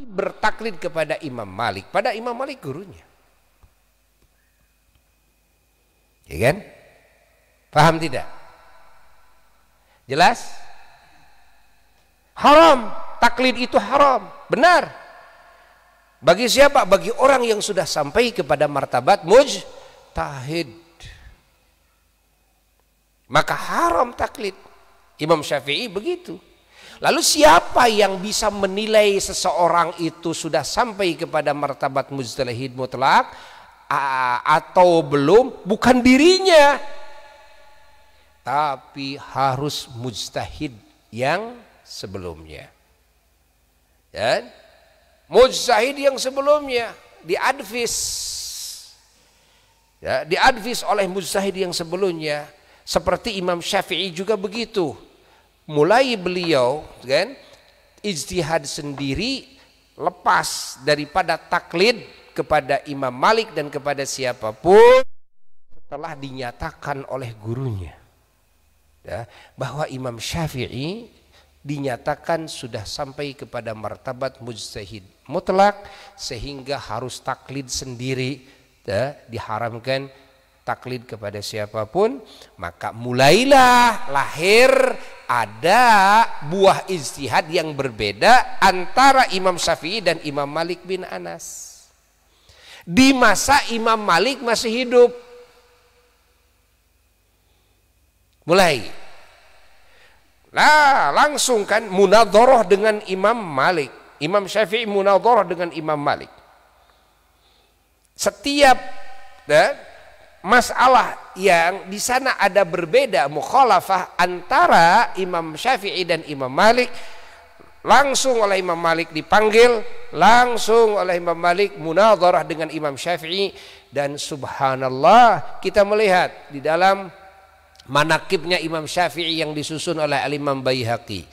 bertaklid kepada Imam Malik. Pada Imam Malik gurunya. Ya kan? Paham tidak? Jelas? Haram, taklid itu haram, benar. Bagi siapa? Bagi orang yang sudah sampai kepada martabat mujtahid. Maka haram taklid. Imam Syafi'i begitu. Lalu siapa yang bisa menilai seseorang itu sudah sampai kepada martabat mujtahid mutlak atau belum? Bukan dirinya, tapi harus mujtahid yang sebelumnya. Dan mujtahid yang sebelumnya diadvis, ya, diadvis oleh mujtahid yang sebelumnya. Seperti Imam Syafi'i juga begitu. Mulai beliau kan ijtihad sendiri, lepas daripada taklid kepada Imam Malik dan kepada siapapun setelah dinyatakan oleh gurunya, ya, bahwa Imam Syafi'i dinyatakan sudah sampai kepada martabat mujtahid mutlak sehingga harus taklid sendiri, ya, diharamkan taklid kepada siapapun. Maka mulailah lahir ada buah ijtihad yang berbeda antara Imam Syafi'i dan Imam Malik bin Anas. Di masa Imam Malik masih hidup. Mulai. Nah, langsung kan munadharah dengan Imam Malik. Imam Syafi'i munadharah dengan Imam Malik. Setiap masalah yang di sana ada berbeda mukhalafah antara Imam Syafi'i dan Imam Malik, langsung oleh Imam Malik dipanggil, langsung oleh Imam Malik munadharah dengan Imam Syafi'i. Dan subhanallah, kita melihat di dalam manaqibnya Imam Syafi'i yang disusun oleh Al-Imam Baihaqi,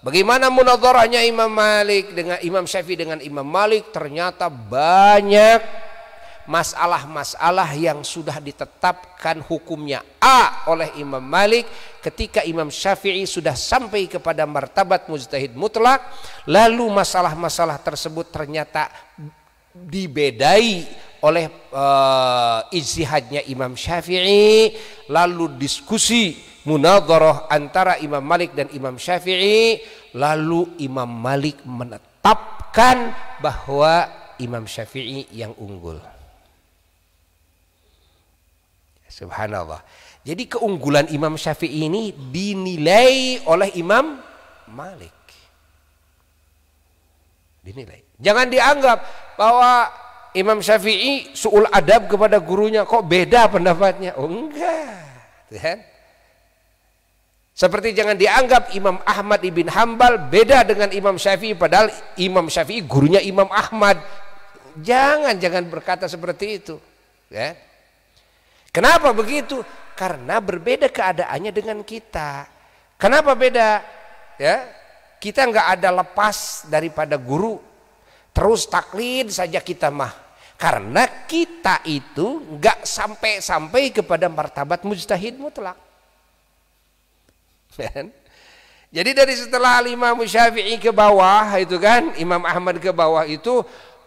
bagaimana munadharahnya Imam Malik dengan Imam Syafi'i dengan Imam Malik. Ternyata banyak masalah-masalah yang sudah ditetapkan hukumnya A oleh Imam Malik ketika Imam Syafi'i sudah sampai kepada martabat mujtahid mutlak. Lalu masalah-masalah tersebut ternyata dibedai oleh ijtihadnya Imam Syafi'i. Lalu diskusi munadharah antara Imam Malik dan Imam Syafi'i. Lalu Imam Malik menetapkan bahwa Imam Syafi'i yang unggul. Subhanallah. Jadi keunggulan Imam Syafi'i ini dinilai oleh Imam Malik. Dinilai. Jangan dianggap bahwa Imam Syafi'i su'ul adab kepada gurunya, kok beda pendapatnya. Oh enggak. Kan? Seperti jangan dianggap Imam Ahmad ibn Hambal beda dengan Imam Syafi'i, padahal Imam Syafi'i gurunya Imam Ahmad. Jangan berkata seperti itu. Ya. Kenapa begitu? Karena berbeda keadaannya dengan kita. Kenapa beda? Ya, kita nggak ada lepas daripada guru, terus taklid saja kita mah. Karena kita itu nggak sampai kepada martabat mujtahid mutlak. Jadi dari setelah Imam Syafi'i ke bawah itu kan, Imam Ahmad ke bawah itu.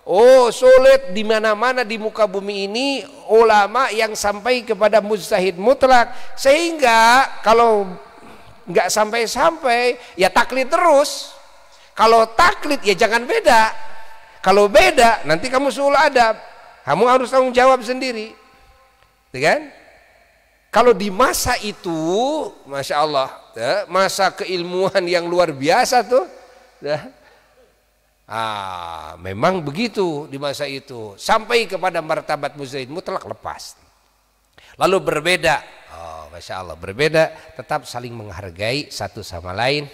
Oh, sulit di mana-mana di muka bumi ini ulama yang sampai kepada mujtahid mutlak, sehingga kalau nggak sampai-sampai ya taklid terus. Kalau taklid ya jangan beda. Kalau beda nanti kamu suul adab, kamu harus tanggung jawab sendiri, kan? Kalau di masa itu, masya Allah, masa keilmuan yang luar biasa tuh. Memang begitu di masa itu, sampai kepada martabat mujtahid mutlak lepas. Lalu berbeda, masya Allah, berbeda, tetap saling menghargai satu sama lain,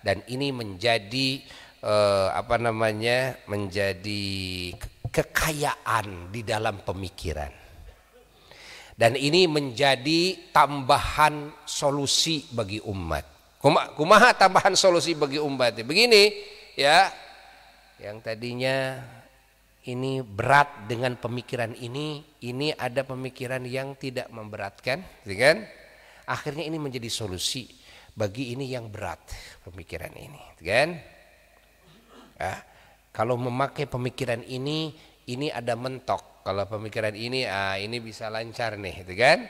dan ini menjadi menjadi kekayaan di dalam pemikiran, dan ini menjadi tambahan solusi bagi umat. Kumaha tambahan solusi bagi umat? Begini. Ya, yang tadinya ini berat dengan pemikiran ini ada pemikiran yang tidak memberatkan, kan? Akhirnya ini menjadi solusi bagi ini yang berat pemikiran ini, kan? Kalau memakai pemikiran ini ada mentok. kalau pemikiran ini bisa lancar nih, gitu kan?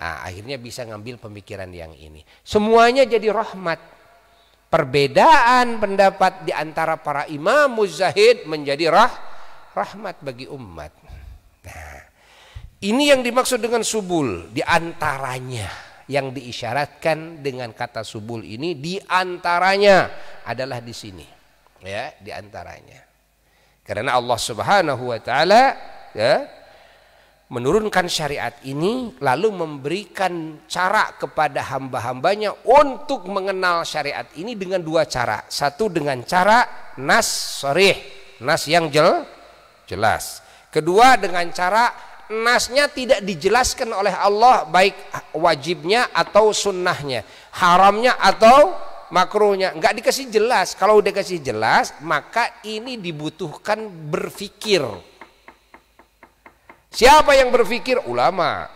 Akhirnya bisa ngambil pemikiran yang ini. Semuanya jadi rahmat. Perbedaan pendapat di antara para imam mujtahid menjadi rahmat bagi umat. Nah, ini yang dimaksud dengan subul. Di antaranya yang diisyaratkan dengan kata subul ini, di antaranya adalah di sini. Ya, di antaranya. Karena Allah Subhanahu wa taala ya menurunkan syariat ini lalu memberikan cara kepada hamba-hambanya untuk mengenal syariat ini dengan dua cara. Satu dengan cara nas sharih, nas yang jelas. Kedua dengan cara nasnya tidak dijelaskan oleh Allah, baik wajibnya atau sunnahnya, haramnya atau makruhnya, enggak dikasih jelas. Kalau udah kasih jelas, maka ini dibutuhkan berpikir. Siapa yang berpikir? Ulama.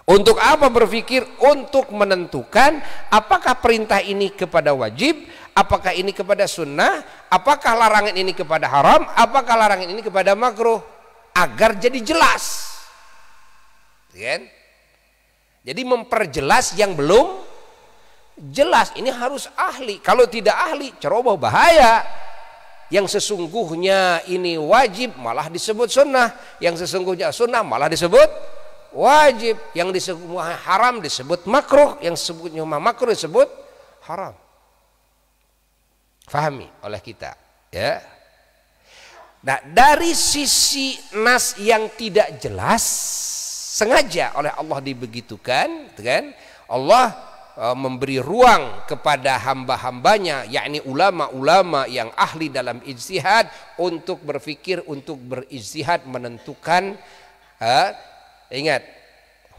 Untuk apa berpikir? Untuk menentukan apakah perintah ini kepada wajib, apakah ini kepada sunnah, apakah larangan ini kepada haram, apakah larangan ini kepada makruh, agar jadi jelas. Kan? Jadi memperjelas yang belum jelas. Ini harus ahli. Kalau tidak ahli, ceroboh, bahaya. Yang sesungguhnya ini wajib malah disebut sunnah, yang sesungguhnya sunnah malah disebut wajib, yang disebut haram disebut makruh, yang disebutnya makruh disebut haram. Fahami oleh kita, ya. Nah, dari sisi nas yang tidak jelas, sengaja oleh Allah dibegitukan, kan? Allah memberi ruang kepada hamba-hambanya, yakni ulama-ulama yang ahli dalam ijtihad, untuk berpikir, untuk berijtihad menentukan ingat,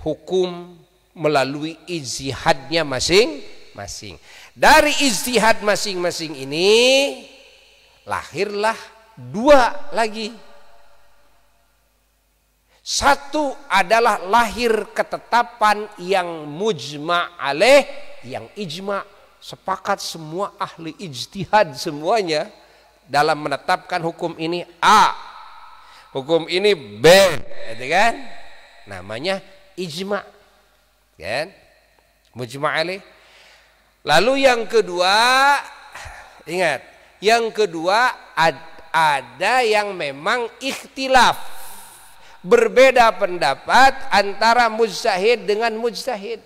hukum melalui ijtihadnya masing-masing. Dari ijtihad masing-masing ini lahirlah dua lagi. Satu adalah lahir ketetapan yang mujma' alaih, yang ijma', sepakat semua ahli ijtihad semuanya dalam menetapkan hukum ini A, hukum ini B, gitu kan? Namanya ijma', kan? Mujma' alaih. Lalu yang kedua, ingat, yang kedua ada yang memang ikhtilaf, berbeda pendapat antara mujtahid dengan mujtahid.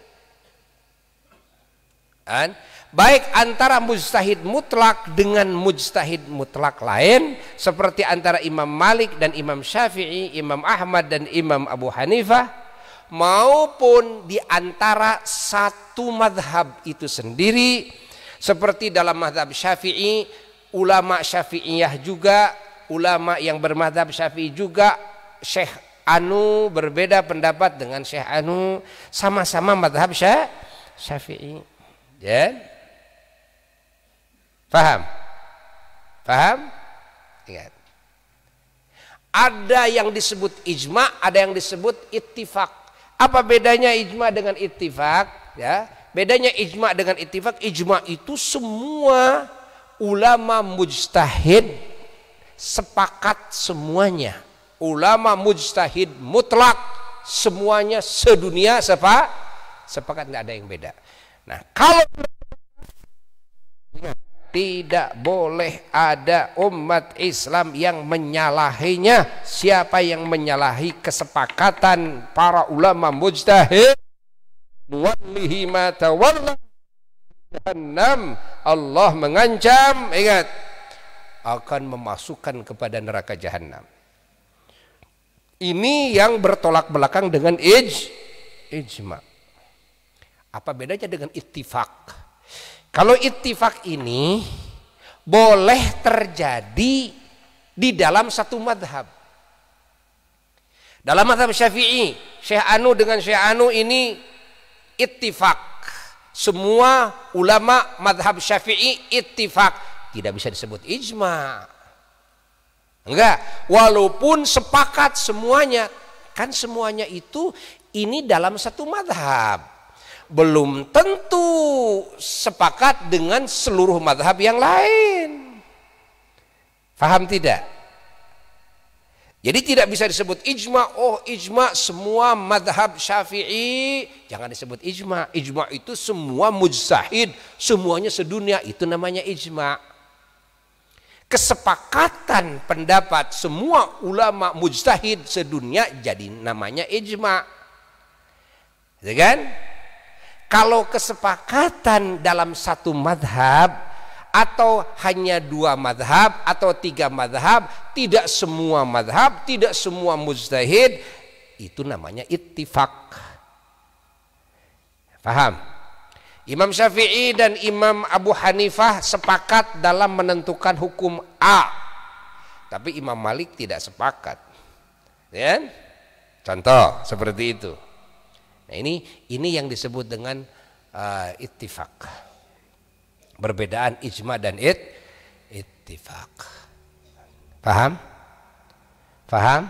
Baik antara mujtahid mutlak dengan mujtahid mutlak lain, seperti antara Imam Malik dan Imam Syafi'i, Imam Ahmad dan Imam Abu Hanifah, maupun di antara satu madhab itu sendiri, seperti dalam madhab Syafi'i, ulama Syafi'iyah juga, ulama yang bermadhab Syafi'i juga, Syekh Anu berbeda pendapat dengan Syekh Anu, sama-sama madhab Syafi'i. Ya? Paham? Paham? Ingat. Ada yang disebut ijma', ada yang disebut ittifaq. Apa bedanya ijma' dengan ittifaq? Ya, bedanya ijma' dengan ittifaq, ijma' itu semua ulama mujtahid sepakat semuanya. Ulama mujtahid mutlak semuanya sedunia sepakat, tidak ada yang beda. Nah, kalau tidak boleh ada umat Islam yang menyalahinya. Siapa yang menyalahi kesepakatan para ulama mujtahid, nuwallihi ma tawalla jahannam, Allah mengancam, ingat, akan memasukkan kepada neraka jahanam. Ini yang bertolak belakang dengan ijma'. Apa bedanya dengan ittifaq? Kalau ittifaq ini boleh terjadi di dalam satu madhab. Dalam madhab Syafi'i, Syekh Anu dengan Syekh Anu ini ittifaq. Semua ulama madhab Syafi'i ittifaq. Tidak bisa disebut ijma'. Enggak, walaupun sepakat semuanya, kan semuanya itu ini dalam satu madhab, belum tentu sepakat dengan seluruh madhab yang lain. Faham tidak? Jadi tidak bisa disebut ijma, oh ijma semua madhab Syafi'i, jangan disebut ijma. Ijma itu semua mujtahid, semuanya sedunia, itu namanya ijma. Kesepakatan pendapat semua ulama mujtahid sedunia jadi namanya ijma. Ya kan? Kalau kesepakatan dalam satu madhab atau hanya 2 madhab atau 3 madhab, tidak semua madhab, tidak semua mujtahid, itu namanya ittifaq. Paham? Imam Syafi'i dan Imam Abu Hanifah sepakat dalam menentukan hukum A, tapi Imam Malik tidak sepakat. Ya? Contoh seperti itu. Nah, ini yang disebut dengan ittifaq. Perbedaan ijma dan ittifaq. Paham? Paham?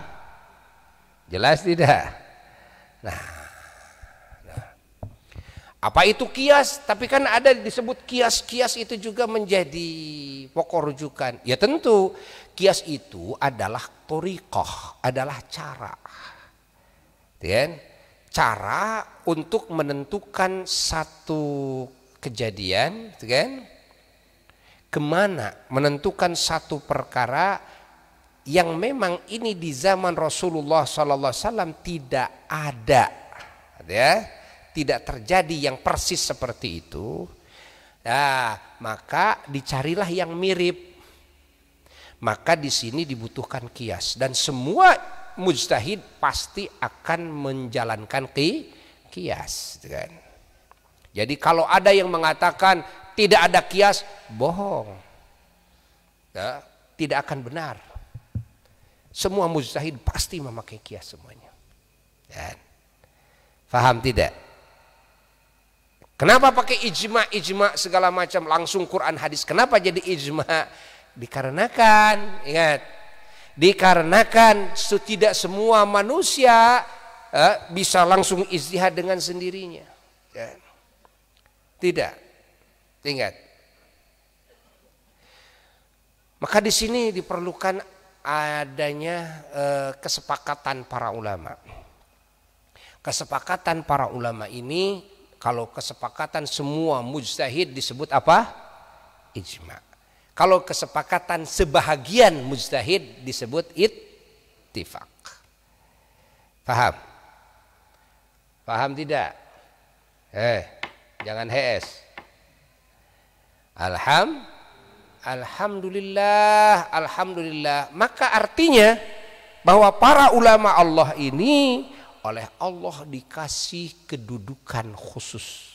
Jelas tidak? Nah. Apa itu kias? Tapi kan ada disebut kias. Kias itu juga menjadi pokok rujukan. Ya tentu kias itu adalah thoriqah, adalah cara. Dan cara untuk menentukan satu kejadian, kan? Kemana menentukan satu perkara yang memang ini di zaman Rasulullah SAW tidak ada, ya, tidak terjadi yang persis seperti itu. Nah, maka dicarilah yang mirip. Maka di sini dibutuhkan kias dan semua mujtahid pasti akan menjalankan kias, kan? Jadi kalau ada yang mengatakan tidak ada kias, bohong. Ya, tidak akan benar. Semua mujtahid pasti memakai kias semuanya. Ya. Faham tidak? Kenapa pakai ijma segala macam langsung Quran hadis? Kenapa jadi ijma? Dikarenakan, ingat, dikarenakan tidak semua manusia bisa langsung ijtihad dengan sendirinya. Ya. Tidak, ingat. Maka di sini diperlukan adanya kesepakatan para ulama. Kesepakatan para ulama ini, kalau kesepakatan semua mujtahid disebut apa? Ijma. Kalau kesepakatan sebahagian mujtahid disebut ittifaq. Paham? Paham tidak? Jangan HS. Alhamdulillah, alhamdulillah. Maka artinya bahwa para ulama Allah ini oleh Allah dikasih kedudukan khusus.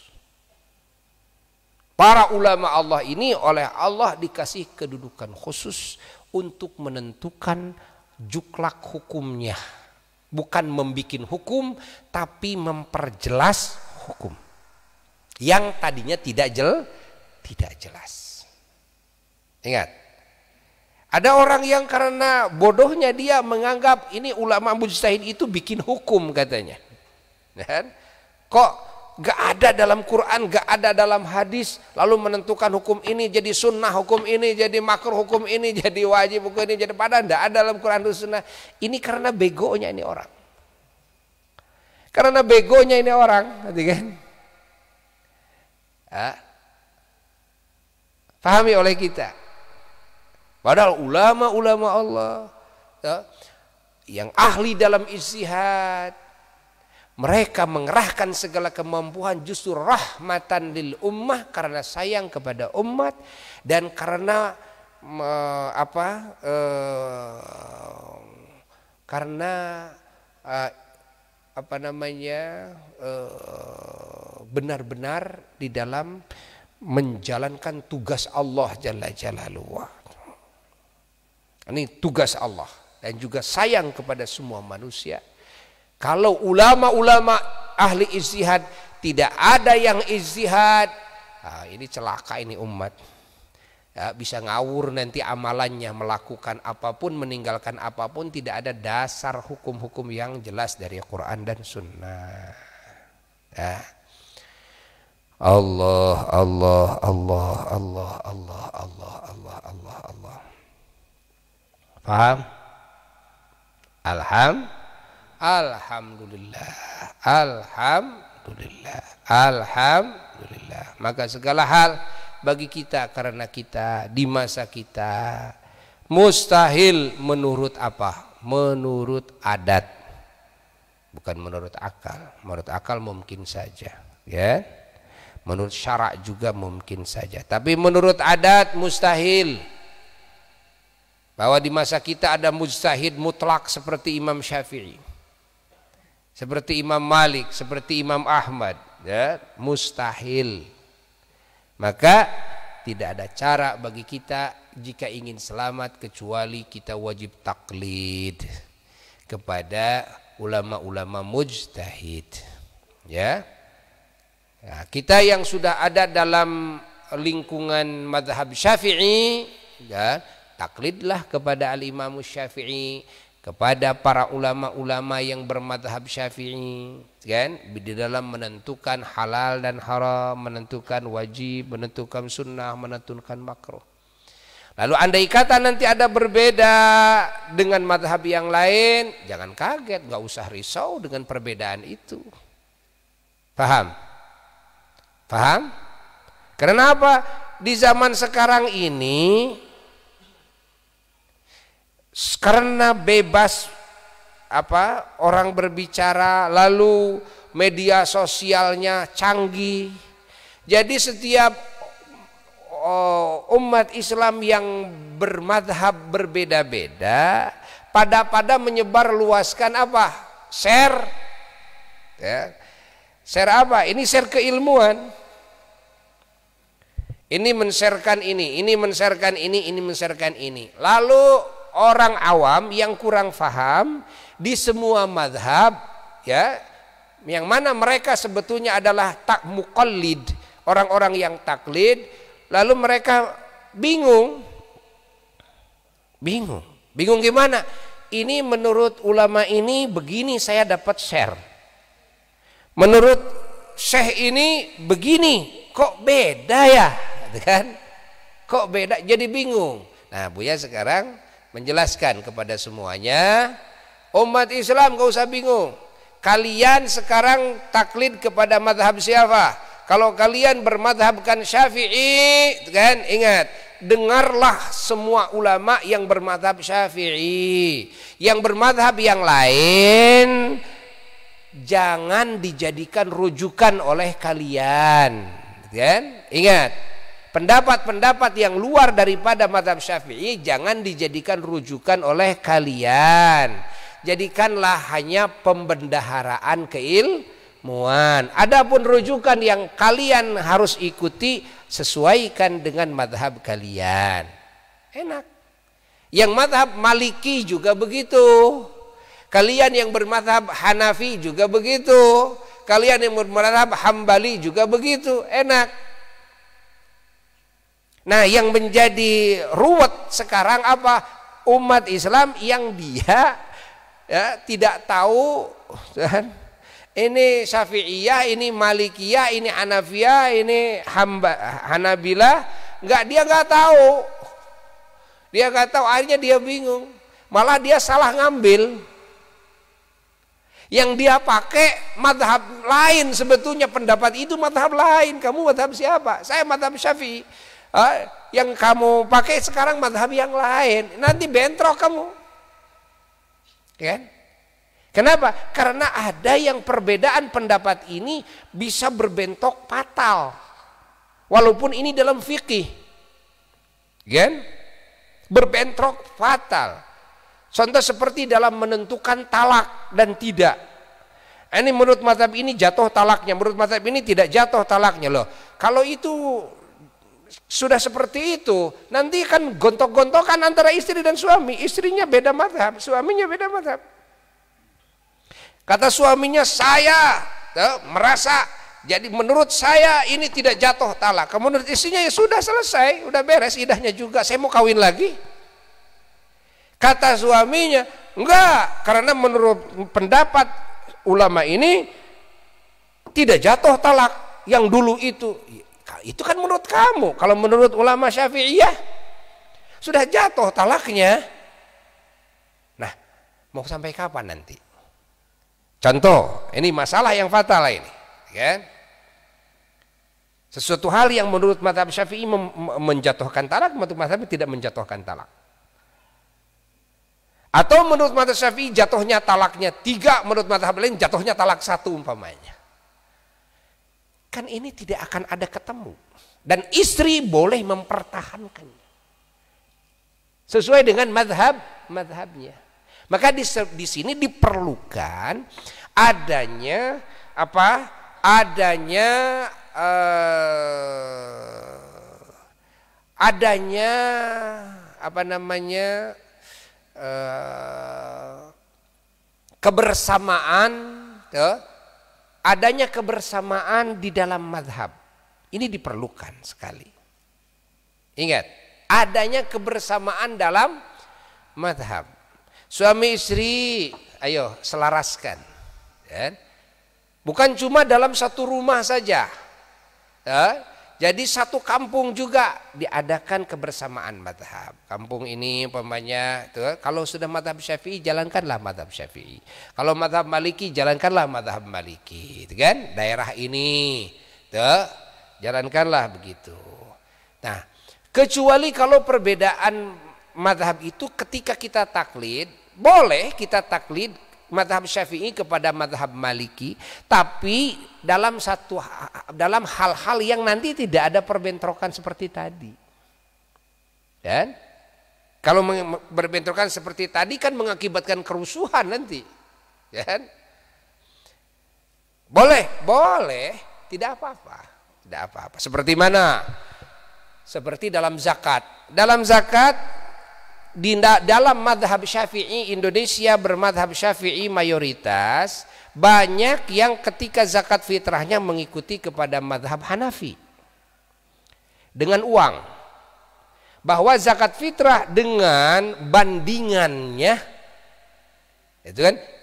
Para ulama Allah ini oleh Allah dikasih kedudukan khusus untuk menentukan juklak hukumnya. Bukan membikin hukum, tapi memperjelas hukum yang tadinya tidak jelas. Ingat, ada orang yang karena bodohnya dia menganggap ini ulama mujtahid itu bikin hukum katanya. Dan kok gak ada dalam Quran, gak ada dalam hadis, lalu menentukan hukum ini jadi sunnah, hukum ini jadi makruh, hukum ini jadi wajib, hukum ini jadi padahal gak ada dalam Quran dan sunnah. Ini karena begonya ini orang. Karena begonya ini orang, ngerti kan? Pahami oleh kita. Padahal ulama-ulama Allah yang ahli dalam ijtihad, mereka mengerahkan segala kemampuan justru rahmatan lil ummah, karena sayang kepada umat dan karena benar-benar di dalam menjalankan tugas Allah Jalla Jalaluhu. Ini tugas Allah dan juga sayang kepada semua manusia. Kalau ulama-ulama ahli ijtihad tidak ada yang ijtihad, ini celaka ini umat. Ya, bisa ngawur nanti amalannya, melakukan apapun, meninggalkan apapun, tidak ada dasar hukum-hukum yang jelas dari Quran dan Sunnah. Ya. Allah, Allah, Allah, Allah, Allah, Allah, Allah, Allah, Allah. Paham? Alhamdulillah. Alhamdulillah. Alhamdulillah. Maka segala hal bagi kita karena kita di masa kita mustahil menurut apa? Menurut adat. Bukan menurut akal. Menurut akal mungkin saja, ya. Menurut syarak juga mungkin saja. Tapi menurut adat mustahil. Bahwa di masa kita ada mujtahid mutlak seperti Imam Syafi'i, seperti Imam Malik, seperti Imam Ahmad, ya, mustahil. Maka tidak ada cara bagi kita jika ingin selamat kecuali kita wajib taklid kepada ulama-ulama mujtahid, ya. Nah, kita yang sudah ada dalam lingkungan mazhab Syafi'i, ya, taklidlah kepada al-Imam Syafi'i, kepada para ulama-ulama yang bermadhab Syafi'i, kan, di dalam menentukan halal dan haram, menentukan wajib, menentukan sunnah, menentukan makruh. Lalu andai kata nanti ada berbeda dengan madhab yang lain, jangan kaget, nggak usah risau dengan perbedaan itu. Paham? Paham? Karena apa? Di zaman sekarang ini, karena bebas orang berbicara, lalu media sosialnya canggih, jadi setiap umat Islam yang bermadhab berbeda-beda pada menyebar luaskan apa? Share, ya. Share apa? Ini share keilmuan. Ini men-sharekan ini men-sharekan ini men-sharekan ini. Lalu orang awam yang kurang faham di semua madhab, ya, yang mana mereka sebetulnya adalah tak muqallid, orang-orang yang taklid, lalu mereka bingung gimana? Ini menurut ulama ini begini, saya dapat share. Menurut syekh ini begini, kok beda ya, kan? Kok beda? Jadi bingung. Nah, Buya sekarang menjelaskan kepada semuanya, umat Islam gak usah bingung. Kalian sekarang taklid kepada madhab siapa? Kalau kalian bermadhabkan Syafi'i, kan, ingat, dengarlah semua ulama yang bermadhab Syafi'i. Yang bermadhab yang lain jangan dijadikan rujukan oleh kalian, kan? Ingat, pendapat-pendapat yang luar daripada mazhab Syafi'i jangan dijadikan rujukan oleh kalian. Jadikanlah hanya pembendaharaan keilmuan. Adapun rujukan yang kalian harus ikuti, sesuaikan dengan mazhab kalian. Enak. Yang mazhab Maliki juga begitu. Kalian yang bermazhab Hanafi juga begitu. Kalian yang bermazhab Hambali juga begitu. Enak. Nah, yang menjadi ruwet sekarang apa? Umat Islam yang dia, ya, tidak tahu, kan? Ini Syafi'iyah, ini Malikiyah, ini Hanafiyah, ini Hanabilah, dia nggak tahu. Dia nggak tahu, akhirnya dia bingung. Malah dia salah ngambil. Yang dia pakai madhab lain, sebetulnya pendapat itu madhab lain. Kamu madhab siapa? Saya madhab Syafi'i. Yang kamu pakai sekarang madhab yang lain, nanti bentrok kamu, kan? Kenapa? Karena ada yang perbedaan pendapat ini bisa berbentrok fatal, walaupun ini dalam fikih, kan? Berbentrok fatal. Contoh seperti dalam menentukan talak dan tidak. Ini menurut mazhab ini jatuh talaknya, menurut mazhab ini tidak jatuh talaknya. Loh, kalau itu sudah seperti itu, nanti kan gontok-gontokan antara istri dan suami. Istrinya beda mazhab, suaminya beda mazhab. Kata suaminya, saya merasa, jadi menurut saya ini tidak jatuh talak. Menurut istrinya, ya sudah selesai, udah beres idahnya juga, saya mau kawin lagi. Kata suaminya, enggak, karena menurut pendapat ulama ini tidak jatuh talak yang dulu itu. Itu kan menurut kamu. Kalau menurut ulama Syafi'iyah sudah jatuh talaknya. Nah, Mau sampai kapan nanti? Contoh, ini masalah yang fatal ini, kan? Sesuatu hal yang menurut mazhab Syafi'i menjatuhkan talak, menurut mazhab tidak menjatuhkan talak. Atau menurut mazhab Syafi'i jatuhnya talaknya 3, menurut mazhab lain jatuhnya talak 1 umpamanya. Kan ini tidak akan ada ketemu. Dan istri boleh mempertahankannya sesuai dengan mazhabnya. Maka di sini diperlukan adanya apa? Adanya apa namanya? Kebersamaan, adanya kebersamaan di dalam mazhab. Ini diperlukan sekali. Ingat, adanya kebersamaan dalam mazhab. Suami istri, ayo selaraskan. Ya. Bukan cuma dalam satu rumah saja. Ya. Jadi satu kampung juga diadakan kebersamaan mazhab. Kampung ini umpamanya, kalau sudah mazhab Syafi'i jalankanlah mazhab Syafi'i. Kalau mazhab Maliki jalankanlah mazhab Maliki, kan? Daerah ini, jalankanlah begitu. Nah, kecuali kalau perbedaan mazhab itu ketika kita taklid, boleh kita taklid mazhab Syafi'i kepada mazhab Maliki, tapi dalam hal-hal yang nanti tidak ada perbentrokan seperti tadi. Dan kalau berbentrokan seperti tadi kan mengakibatkan kerusuhan nanti. Dan boleh, tidak apa-apa. Tidak apa-apa. Seperti mana? Seperti dalam zakat. Dalam zakat, dalam mazhab Syafi'i, Indonesia bermazhab Syafi'i mayoritas, banyak yang ketika zakat fitrahnya mengikuti kepada mazhab Hanafi dengan uang, bahwa zakat fitrah dengan bandingannya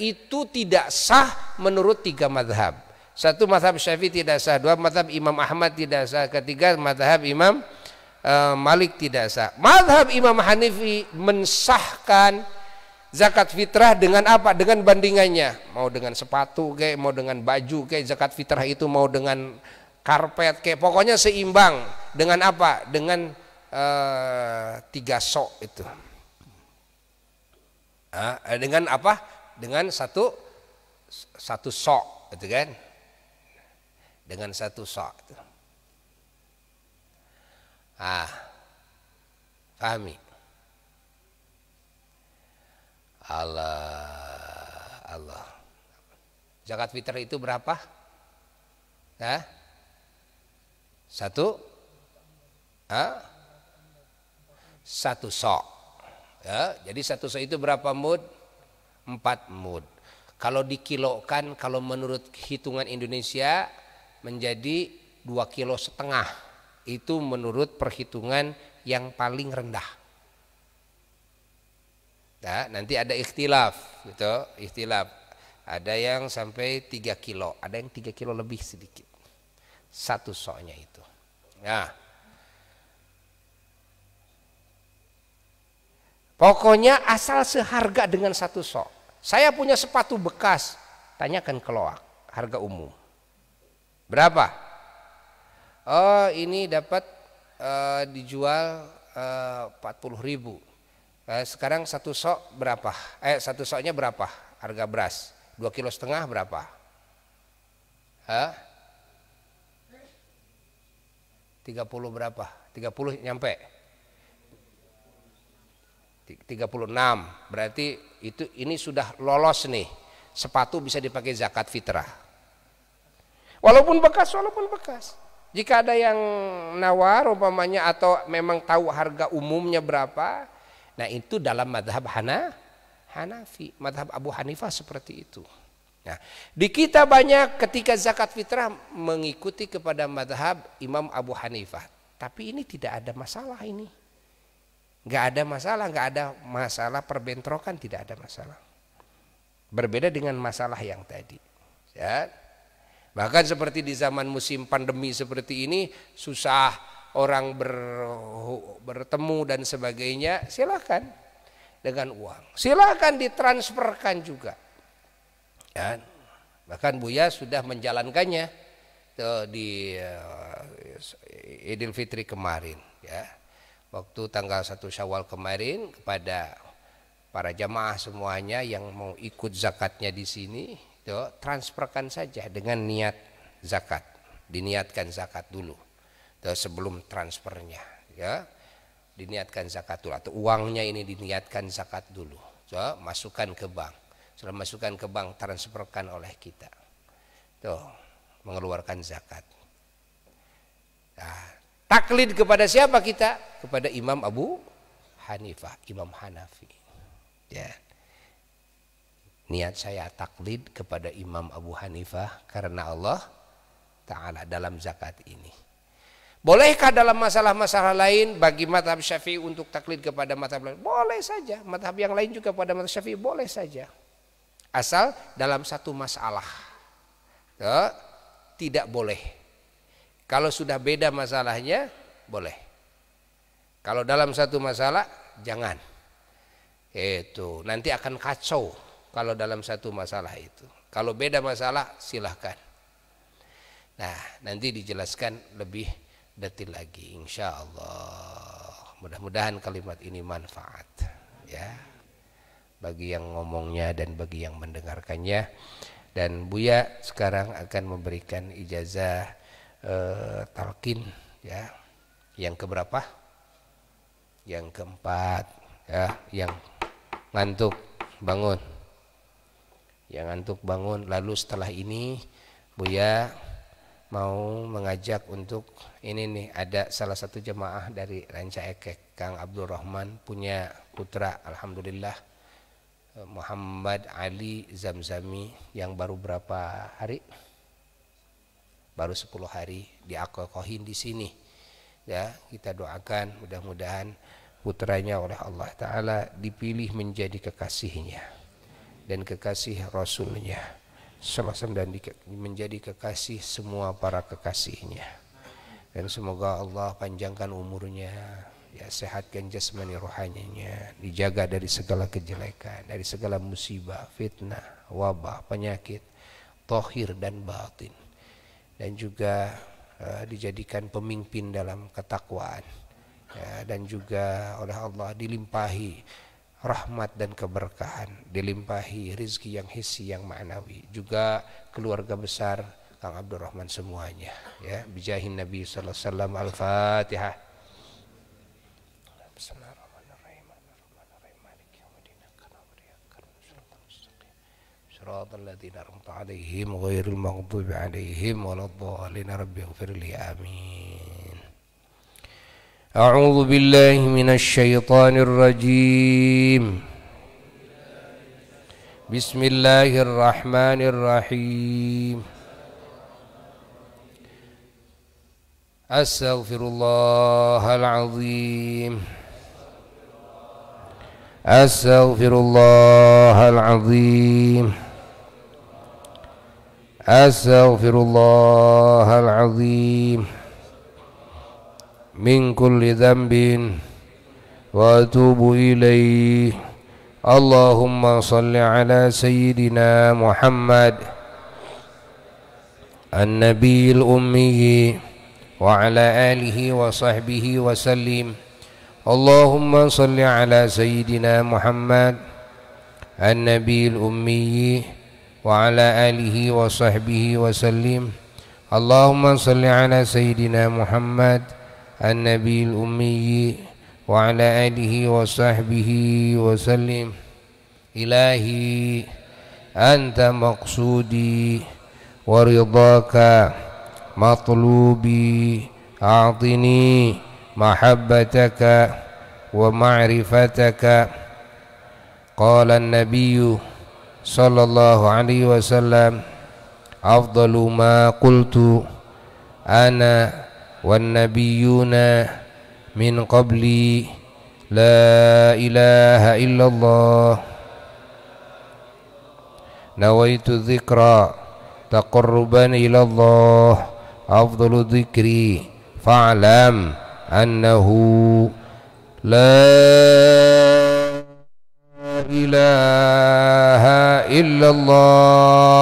itu tidak sah menurut 3 mazhab. 1 mazhab Syafi'i tidak sah, 2 mazhab Imam Ahmad tidak sah, 3 mazhab Imam Malik tidak sah. Mazhab Imam Hanifi mensahkan zakat fitrah dengan apa? Dengan bandingannya. Mau dengan sepatu kayak, mau dengan baju kayak, zakat fitrah itu mau dengan karpet kayak, pokoknya seimbang. Dengan apa? Dengan 3 sok itu. Dengan apa? Dengan satu sok, gitu kan? Dengan 1 sok. Pahami? Allah. Zakat fitrah itu berapa? 1 sok. Ya, jadi 1 sok itu berapa mud? 4 mud. Kalau dikilokan, kalau menurut hitungan Indonesia menjadi 2,5 kilo. Itu menurut perhitungan yang paling rendah. Nah, nanti ada ikhtilaf, gitu, ikhtilaf. Ada yang sampai 3 kilo, ada yang 3 kilo lebih sedikit. 1 soknya itu. Nah, pokoknya asal seharga dengan 1 sok. Saya punya sepatu bekas, tanyakan ke loak, harga umum. Berapa? Oh, ini dapat dijual 40.000. Sekarang 1 sok berapa? 1 soknya berapa? Harga beras 2,5 kilo berapa? 30 berapa? 30 nyampe? 36. Berarti ini sudah lolos nih. Sepatu bisa dipakai zakat fitrah. Walaupun bekas. Jika ada yang nawar umpamanya atau memang tahu harga umumnya berapa, nah itu dalam mazhab Hanafi, mazhab Abu Hanifah seperti itu. Nah, di kita banyak ketika zakat fitrah mengikuti kepada mazhab Imam Abu Hanifah, tapi ini tidak ada masalah ini. Nggak ada masalah perbentrokan, tidak ada masalah. Berbeda dengan masalah yang tadi. Ya. Bahkan seperti di zaman musim pandemi seperti ini, susah orang bertemu dan sebagainya, silakan. dengan uang. Silakan ditransferkan juga. Ya. Bahkan Buya sudah menjalankannya di Idul Fitri kemarin, ya. Waktu tanggal 1 Syawal kemarin kepada para jamaah semuanya yang mau ikut zakatnya di sini, transferkan saja dengan niat zakat. Diniatkan zakat dulu sebelum transfernya, ya. Diniatkan zakat dulu atau uangnya ini diniatkan zakat dulu. Masukkan ke bank. Setelah masukkan ke bank, transferkan oleh kita. Tuh, mengeluarkan zakat. Nah, taklid kepada siapa kita? Kepada Imam Abu Hanifah, Imam Hanafi. Ya. Niat saya taklid kepada Imam Abu Hanifah karena Allah Ta'ala dalam zakat ini. Bolehkah dalam masalah-masalah lain bagi mazhab Syafi'i untuk taklid kepada mazhab lain? Boleh saja. Mazhab yang lain juga pada mazhab Syafi'i boleh saja. Asal dalam satu masalah tidak boleh. Kalau sudah beda masalahnya boleh. Kalau dalam satu masalah jangan. Itu nanti akan kacau kalau dalam satu masalah itu. Kalau beda masalah silahkan. Nah, nanti dijelaskan lebih detail lagi insya Allah. Mudah-mudahan kalimat ini manfaat, ya, bagi yang ngomongnya dan bagi yang mendengarkannya. Dan Buya sekarang akan memberikan ijazah talqin, ya, yang keberapa? Yang keempat, ya, yang ngantuk bangun, yang ngantuk bangun. Lalu setelah ini Buya mau mengajak untuk ini nih, ada salah satu jemaah dari Ranca Ekek, Kang Abdul Rahman punya putra, alhamdulillah, Muhammad Ali Zamzami, yang baru berapa hari? Baru 10 hari diakokohin di sini. Ya, kita doakan mudah-mudahan putranya oleh Allah Ta'ala dipilih menjadi kekasihnya dan kekasih Rasulnya Sallallahu, dan menjadi kekasih semua para kekasihnya. Dan semoga Allah panjangkan umurnya, ya, sehatkan jasmani rohaninya, dijaga dari segala kejelekan, dari segala musibah, fitnah, wabah, penyakit, zahir dan batin. Dan juga dijadikan pemimpin dalam ketakwaan, ya, dan juga oleh Allah dilimpahi rahmat dan keberkahan, dilimpahi rizki yang hissi yang ma'nawi, juga keluarga besar Kang Abdul Rahman semuanya, ya, bijahin Nabi sallallahu alaihi wasallam. Al-Fatihah. Shiratal ladzina an'amta 'alaihim ghairil maghdubi 'alaihim waladdallin. Rabbi ighfir li. Amin. A'udzu billahi minasy syaithanir rajim. Bismillahirrahmanirrahim. Astaghfirullahal azim. Astaghfirullahal azim. Astaghfirullahal azim. Min kulli dhanbin wa atubu ilaih. Allahumma salli ala sayyidina Muhammad an-nabiyil ummi wa ala alihi wa sahbihi wa sallim. Allahumma salli ala sayyidina Muhammad an-nabiyil ummi wa ala alihi wa sahbihi wa sallim. Allahumma salli ala sayyidina Muhammad an-nabiyil ummi wa ala alihi wa sahbihi wa sallim. Ilahi anta maqsudi wa ridhaka matlubi, a'tini mahabbataka wa ma'rifataka. Qala an-nabiyyu sallallahu alaihi wasallam, afdalu ma qultu ana wan nabiyyuna min qabli la ilaha illallah. Nawaitu dzikra taqarruban ila Allah, afdalu dzikri fa'lam annahu la ilaha illallah.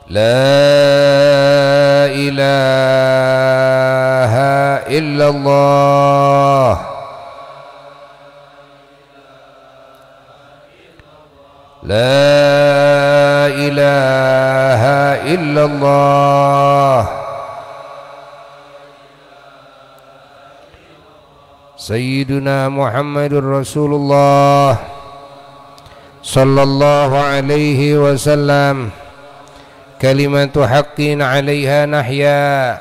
La ilaha illallah. La ilaha illallah. Sayyiduna Muhammadur Rasulullah sallallahu alaihi wasallam. Kalimatu haqqin 'alaiha nahya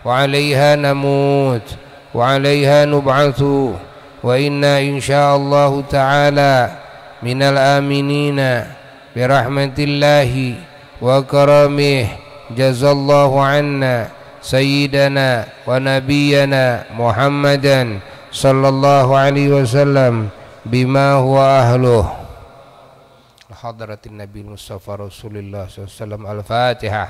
wa 'alaiha namut wa 'alaiha nub'atsu wa inna insyaallah ta'ala minal aminina birahmatillahi wa karamih. Jazallahu anna sayyidana wa nabiyyana Muhammadan sallallahu alaihi wasallam bima huwa ahluh. Hadratin Nabi Mustafa Rasulullah SAW. Al-Fatihah.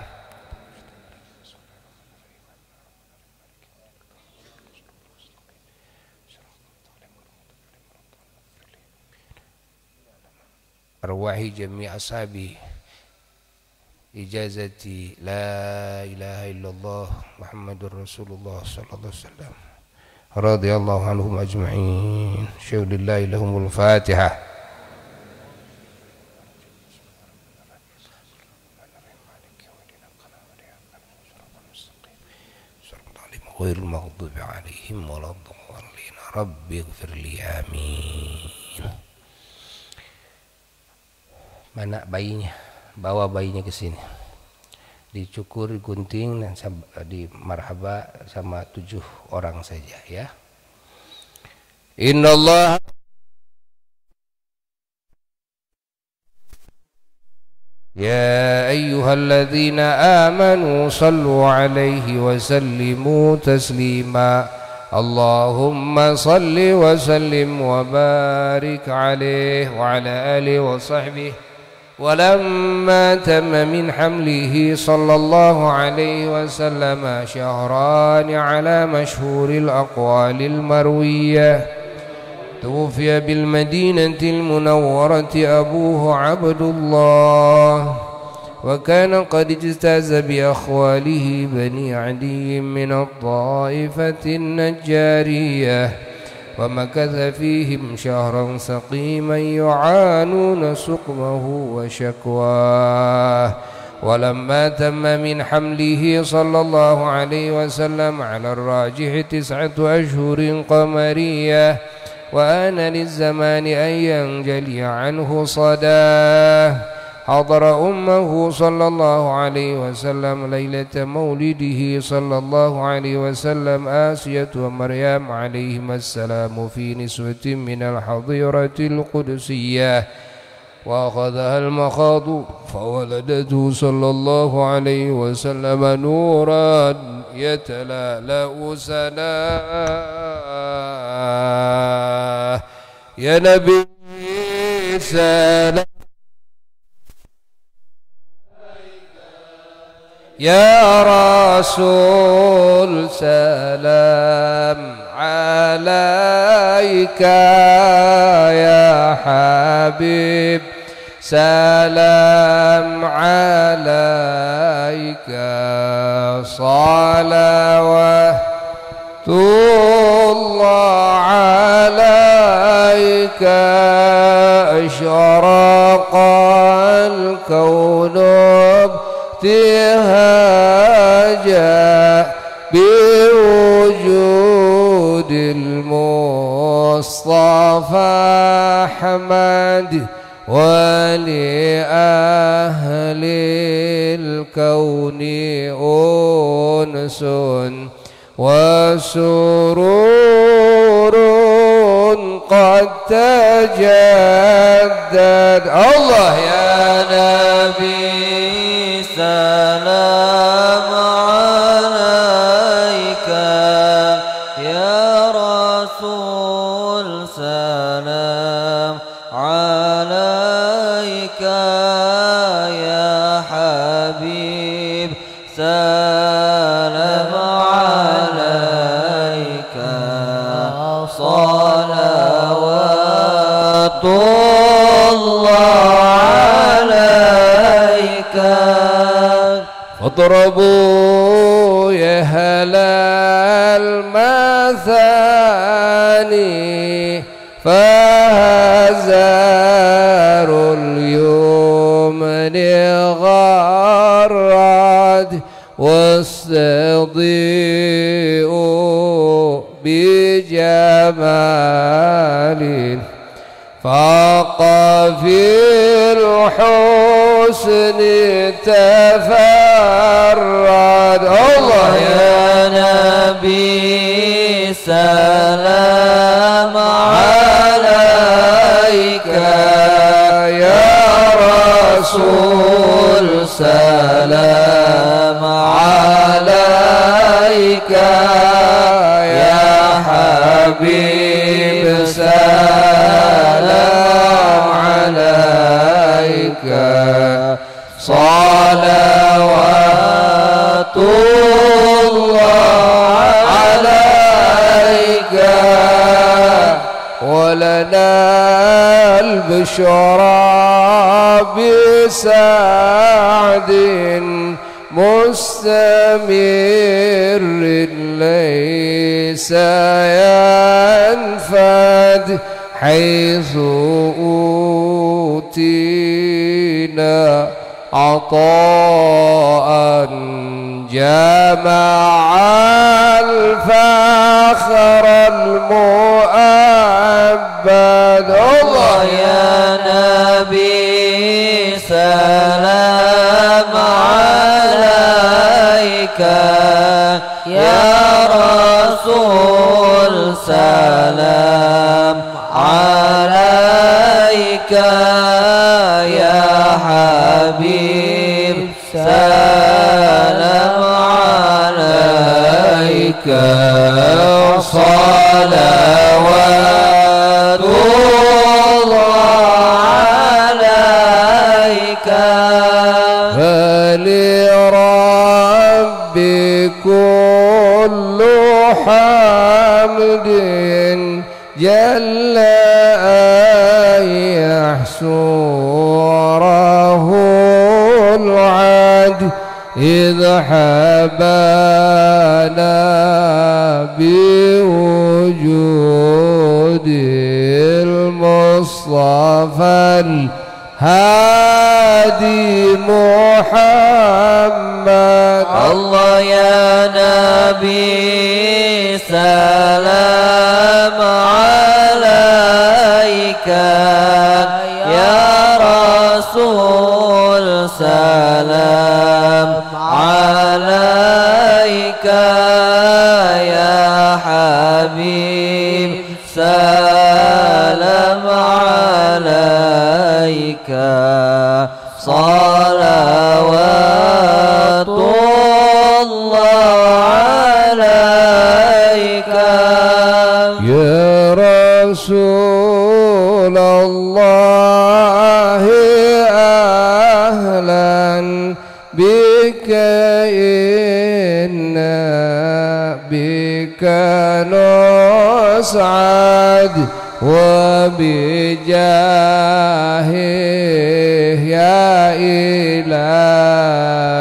Arwahi jami' ashabi ijazati la ilaha illallah Muhammadur Rasulullah sallallahu alaihi wasallam radhiyallahu anhum ajma'in. Syaulillahi lahumul Fatihah. Ghairil maghdubi alaihim waladdallin. Rabbi ighfirli amin. Mana bayinya? Bawa bayinya ke sini. Dicukur, digunting dan di marhaba sama 7 orang saja ya. Innallaha يا أيها الذين آمنوا صلوا عليه وسلموا تسليما. اللهم صل وسلم وبارك عليه وعلى آله وصحبه. ولما تم من حمله صلى الله عليه وسلم شهران على مشهور الأقوال المروية توفي بالمدينة المنورة أبوه عبد الله، وكان قد اجتاز بأخواله بني عدي من الطائفة النجارية، ومكث فيهم شهرا سقيما يعانون سقمه وشكواه. ولما تم من حمله صلى الله عليه وسلم على الراجح 9 أشهر قمرية، وآن للزمان أن ينجلي عنه صداه، حضر أمه صلى الله عليه وسلم ليلة مولده صلى الله عليه وسلم آسية ومريم عليهما السلام في نسوة من الحظيرة القدسية، وأخذها المخاض فولدته صلى الله عليه وسلم نورا يتلألأ سناه. يا نبي سلام، يا رسول سلام عليك، يا حبيب سلام عليك، صلوات الله عليك. أشرق الكون ابتهاجا بوجود المصطفى أحمد، ولأهل الكون أنس وسرور قد تجدد. الله يا نبي سلام عليك، يا رسول سلام عليك، يا حبيب سلام عليك. اضربوا يا أهل المثاني فهزار اليمن غرد واستضيء بجمال فاق في الحسن تفرد. الله يا نبي سلام عليك يا رسول سلام عليك يا حبيب سلام عليك صلوات الله عليك ولنا البشرى بسعد مستمر ليس ينفد حيث أوتينا عطاء جمع الفخر المؤبد. الله يا نبي سلام عليك يا رسول سلام عليك يا حبيب سلام عليك صلوات الله عليك فلرب كل حمد جل أن يحصره العد إذ حبانا بوجود المصطفى الهادي محمد. الله يا نبي سلام عليك يا رسول سلام عليك يا حبيب سلام عليك صلوات الله عليك يا رسول الله أهلا بك إنا بك نسعد وبجاهه يا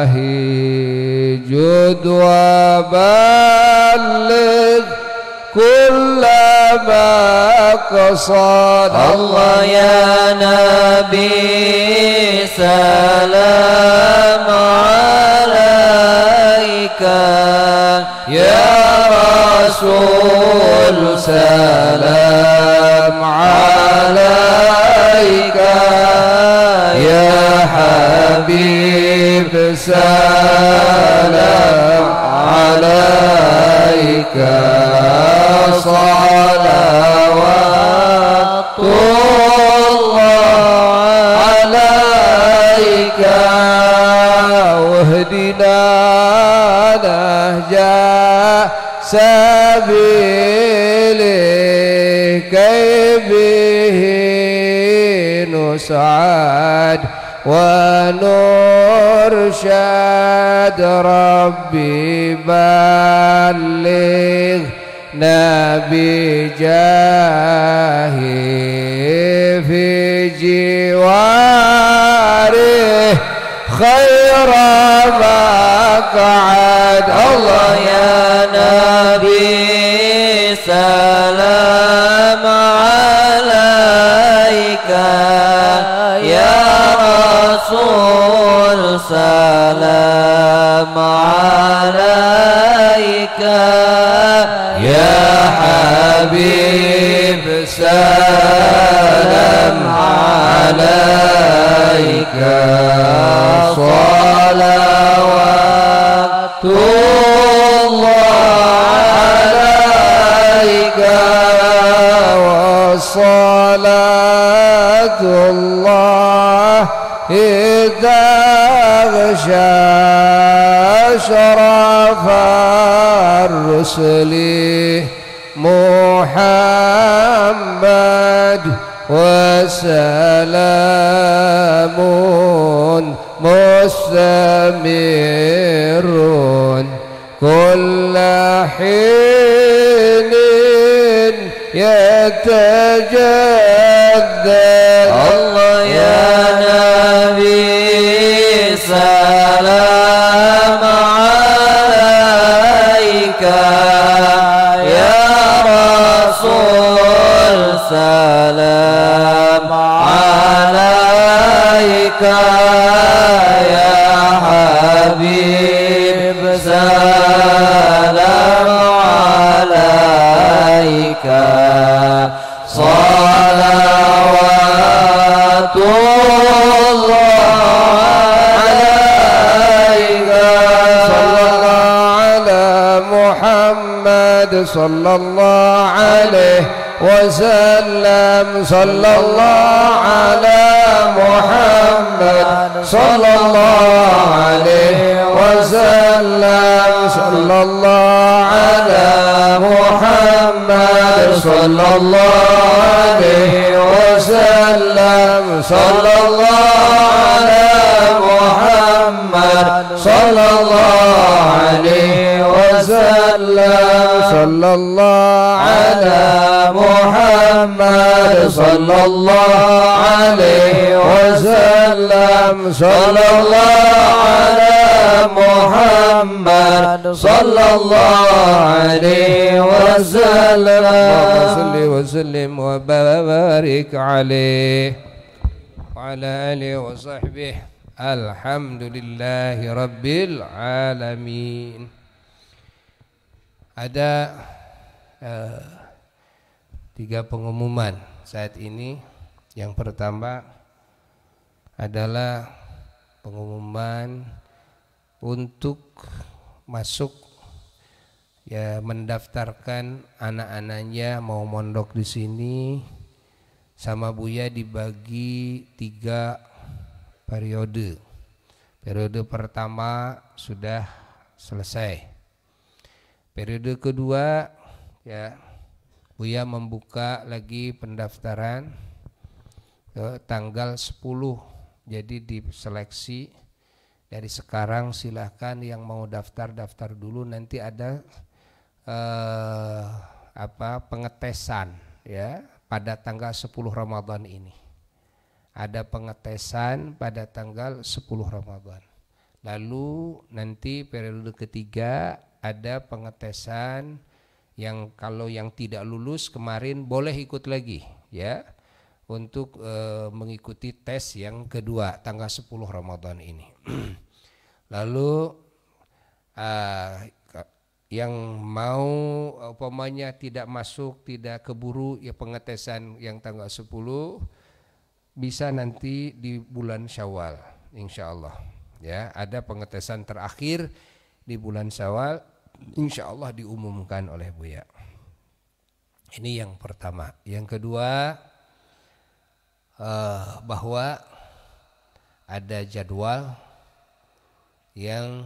إلهي جد وبلغ كل مقصد. الله يا نبي سلام عليك يا رسول سلام عليك يا حبيب سلام عليك صلوات الله عليك واهدنا نهجا سبيلك كي به نسعد ونرشد. ربي بلغنا بجاهه في جواره خير ما مقعد الله يا نبي سلام عليك يا رسول سلام عليك يا حبيب سلام عليك صلوات الله عليك وصلاة الله إذا غشى شرف الرسل محمد وسلام مستمر كل حين يتجدد الله يا نبي سلام عليك يا رسول سلام عليك يا حبيب سلام عليك صلوات الله عليك صلى الله على محمد صلى الله عليه وسلم صلى الله على محمد صلى الله عليه وسلم صلى الله على محمد صلى الله عليه وسلم صلى الله على محمد صلى الله عليه وسلم صلى الله على محمد صلى الله عليه وسلم صلى الله على محمد صلى الله عليه وسلم صل وسلم وبارك عليه وعلى آله وصحبه الحمد لله رب العالمين. Ada 3 pengumuman saat ini. Yang pertama adalah pengumuman untuk masuk ya, mendaftarkan anak-anaknya mau mondok di sini. Sama Buya dibagi 3 periode. Periode pertama sudah selesai. Periode kedua ya, Buya membuka lagi pendaftaran ke tanggal 10. Jadi diseleksi dari sekarang, silahkan yang mau daftar dulu. Nanti ada pengetesan ya pada tanggal 10 Ramadan ini. Ada pengetesan pada tanggal 10 Ramadan. Lalu nanti periode ketiga ada pengetesan yang kalau yang tidak lulus kemarin boleh ikut lagi ya untuk mengikuti tes yang kedua tanggal 10 Ramadan ini. Lalu yang mau umpamanya tidak masuk, tidak keburu ya pengetesan yang tanggal 10 bisa nanti di bulan Syawal insyaallah ya, ada pengetesan terakhir di bulan Syawal insyaallah diumumkan oleh Buya. Ini yang pertama. Yang kedua bahwa ada jadwal yang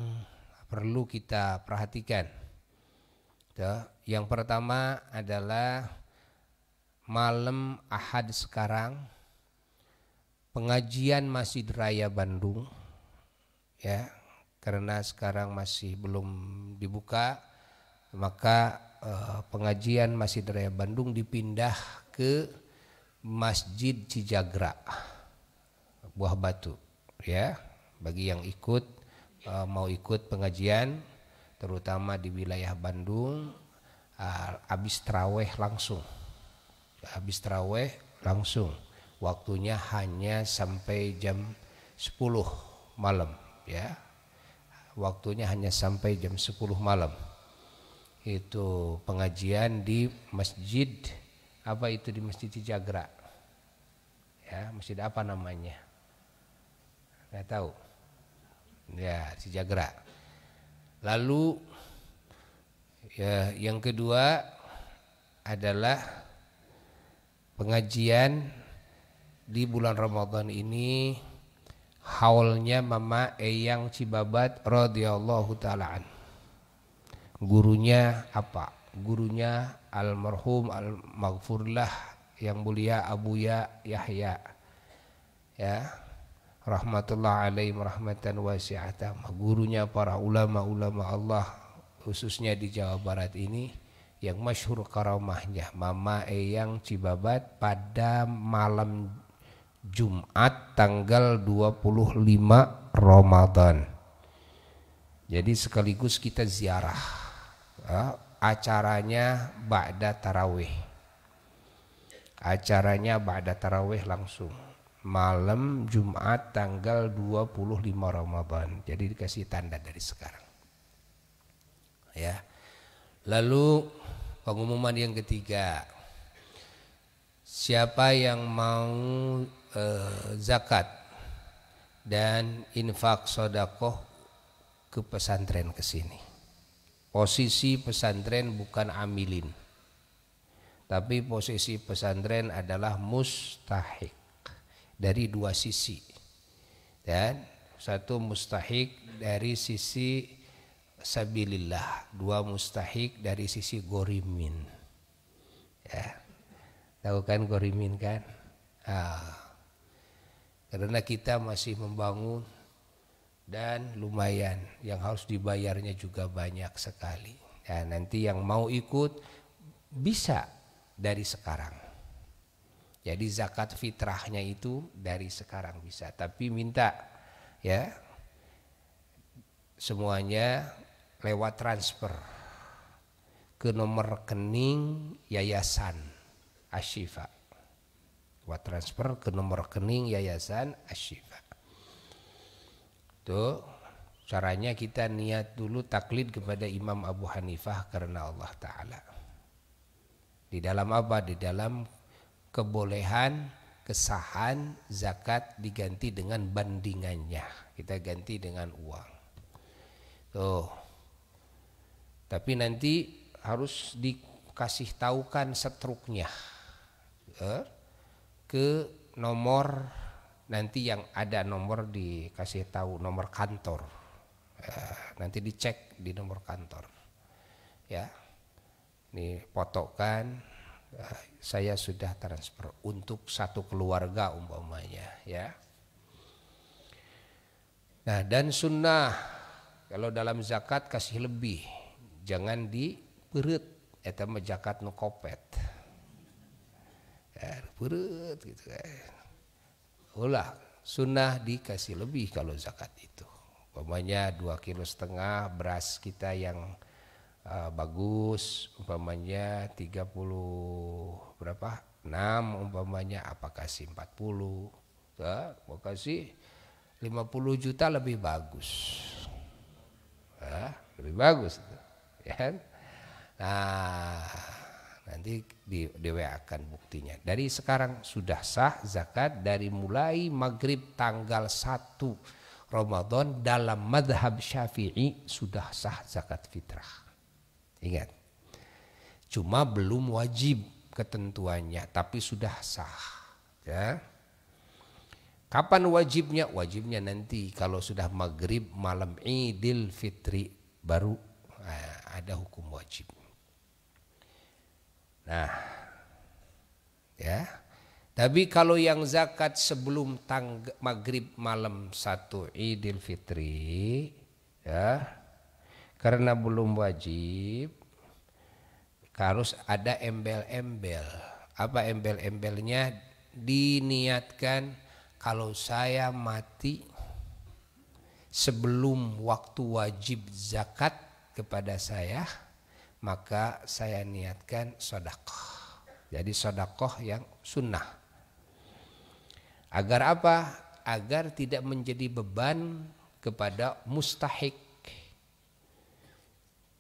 perlu kita perhatikan. Yang pertama adalah malam Ahad sekarang pengajian Masjid Raya Bandung ya, karena sekarang masih belum dibuka, maka pengajian Masjid Raya Bandung dipindah ke Masjid Cijagra Buah Batu ya. Bagi yang ikut mau ikut pengajian terutama di wilayah Bandung, habis taraweh langsung. Habis taraweh langsung. Waktunya hanya sampai jam 10 malam ya. Waktunya hanya sampai jam 10 malam. Itu pengajian di masjid, apa itu, di Masjid Cijagra. Ya, masjid apa namanya? Nggak tahu. Ya, Cijagra. Lalu ya, yang kedua adalah pengajian di bulan Ramadan ini haulnya Mama Eyang Cibabat radhiyallahu taala an. Gurunya apa? Gurunya almarhum al-maghfurlah yang mulia Abuya Yahya. Ya. Rahmatullah alaihi rahmatan wasi'atan. Gurunya para ulama-ulama Allah khususnya di Jawa Barat ini yang masyhur karamahnya Mama Eyang Cibabat pada malam Jumat tanggal 25 Ramadan. Jadi sekaligus kita ziarah. Acaranya ba'da tarawih. Acaranya ba'da tarawih langsung. Malam Jumat tanggal 25 Ramadan. Jadi dikasih tanda dari sekarang. Ya. Lalu pengumuman yang ketiga. Siapa yang mau zakat dan infak sedekah ke pesantren ke sini. Posisi pesantren bukan amilin. Tapi posisi pesantren adalah mustahik dari dua sisi. Dan satu mustahik dari sisi sabilillah, dua mustahik dari sisi gorimin. Ya. Tahu kan gorimin kan? Karena kita masih membangun dan lumayan yang harus dibayarnya juga banyak sekali. Ya, nanti yang mau ikut bisa dari sekarang. Jadi zakat fitrahnya itu dari sekarang bisa, tapi minta ya semuanya lewat transfer ke nomor rekening Yayasan Ashifa. Lewat transfer ke nomor rekening Yayasan Ashifa. Tuh caranya kita niat dulu taklid kepada Imam Abu Hanifah karena Allah Ta'ala. Di dalam apa? Di dalam kebolehan, kesahan zakat diganti dengan bandingannya. Kita ganti dengan uang. Tuh. Tapi nanti harus dikasih tahukan struknya ke nomor, nanti yang ada nomor dikasih tahu nomor kantor. Nanti dicek di nomor kantor. Ya. Ini fotokan, saya sudah transfer untuk satu keluarga umpamanya ya. Nah, dan sunnah kalau dalam zakat kasih lebih, jangan diperut, eta mah zakat nu kopet. Ya, perut gitu kan. Ulah sunnah dikasih lebih kalau zakat itu. Umpamanya 2,5 kilo beras kita yang bagus, umpamanya 30 berapa? 6 umpamanya, apa kasih 40? Ya, mau kasih 50 juta lebih bagus. Ya, lebih bagus ya kan? Nah, nanti di-WA-kan buktinya. Dari sekarang sudah sah zakat dari mulai maghrib tanggal 1 Ramadan dalam madhab Syafi'i sudah sah zakat fitrah. Ingat, cuma belum wajib ketentuannya, tapi sudah sah. Ya. Kapan wajibnya? Wajibnya nanti kalau sudah maghrib malam Idul Fitri baru ada hukum wajib. Nah, ya. Tapi kalau yang zakat sebelum maghrib malam 1 Idul Fitri, ya. Karena belum wajib, harus ada embel-embel. Apa embel-embelnya? Diniatkan kalau saya mati sebelum waktu wajib zakat kepada saya, maka saya niatkan sedekah. Jadi sedekah yang sunnah. Agar apa? Agar tidak menjadi beban kepada mustahik.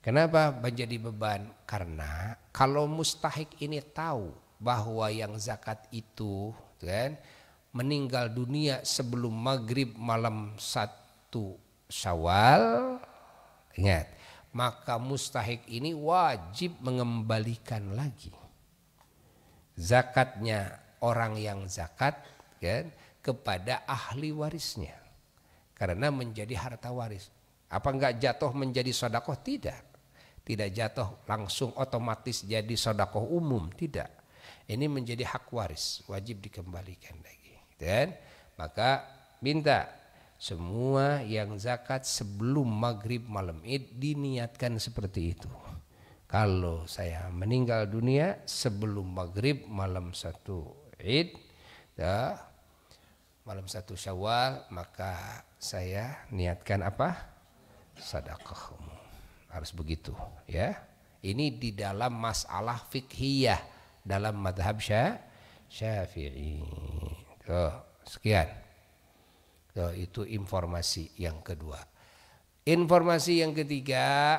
Kenapa menjadi beban? Karena kalau mustahik ini tahu bahwa yang zakat itu kan meninggal dunia sebelum maghrib malam 1 Syawal, ingat, maka mustahik ini wajib mengembalikan lagi zakatnya orang yang zakat kan kepada ahli warisnya, karena menjadi harta waris. Apa enggak jatuh menjadi sedekah? Tidak jatuh langsung otomatis jadi sedekah umum, tidak. Ini menjadi hak waris, wajib dikembalikan lagi. Dan maka minta semua yang zakat sebelum maghrib malam Id diniatkan seperti itu. Kalau saya meninggal dunia sebelum maghrib malam 1 Id, ya, malam 1 Syawal, maka saya niatkan apa? Sedekah umum. Harus begitu, ya. Ini di dalam masalah fikhiyah dalam madhab Syafi'i. Tuh, sekian. Tuh, itu informasi yang kedua. Informasi yang ketiga,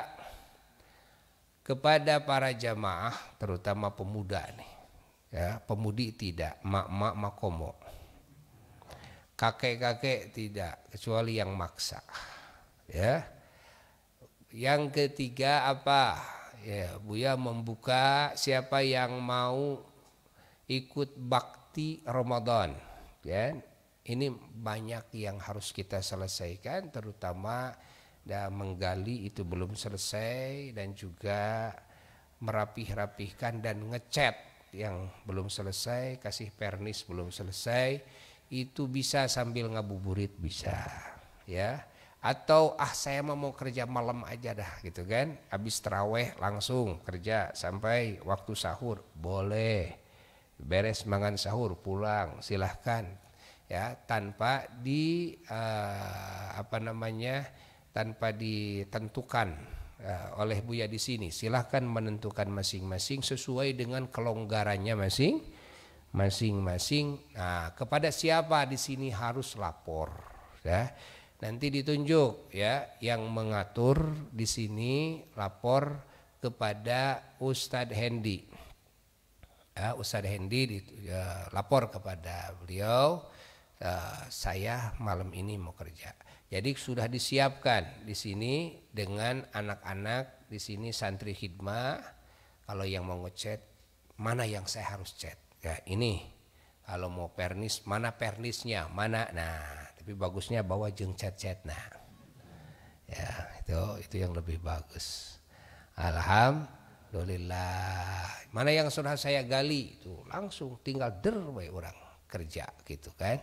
kepada para jamaah terutama pemuda nih, ya, pemudi tidak, mak-mak makomo, kakek-kakek tidak, kecuali yang maksa, ya. Yang ketiga apa? Ya, Buya membuka siapa yang mau ikut bakti Ramadan, ya. Ini banyak yang harus kita selesaikan, terutama menggali itu belum selesai, dan juga merapih-rapihkan dan ngecat yang belum selesai, kasih pernis belum selesai. Itu bisa sambil ngabuburit, bisa, ya. Atau saya mau kerja malam aja dah gitu kan, habis taraweh langsung kerja sampai waktu sahur, boleh. Beres mangan sahur pulang, silahkan, ya, tanpa tanpa ditentukan oleh Buya di sini. Silahkan menentukan masing-masing sesuai dengan kelonggarannya masing-masing. Nah, kepada siapa di sini harus lapor, ya. Nanti ditunjuk, ya, yang mengatur di sini, lapor kepada Ustadz Hendi. Ya, Ustadz Hendi lapor kepada beliau, saya malam ini mau kerja. Jadi sudah disiapkan di sini dengan anak-anak di sini, santri khidmah. Kalau yang mau ngechat, mana yang saya harus chat? Ya ini. Kalau mau pernis, mana pernisnya? Mana? Nah, tapi bagusnya bawa jeung chat-chat. Nah, ya itu yang lebih bagus. Alhamdulillah. Mana yang sudah saya gali itu langsung tinggal bae orang kerja gitu kan.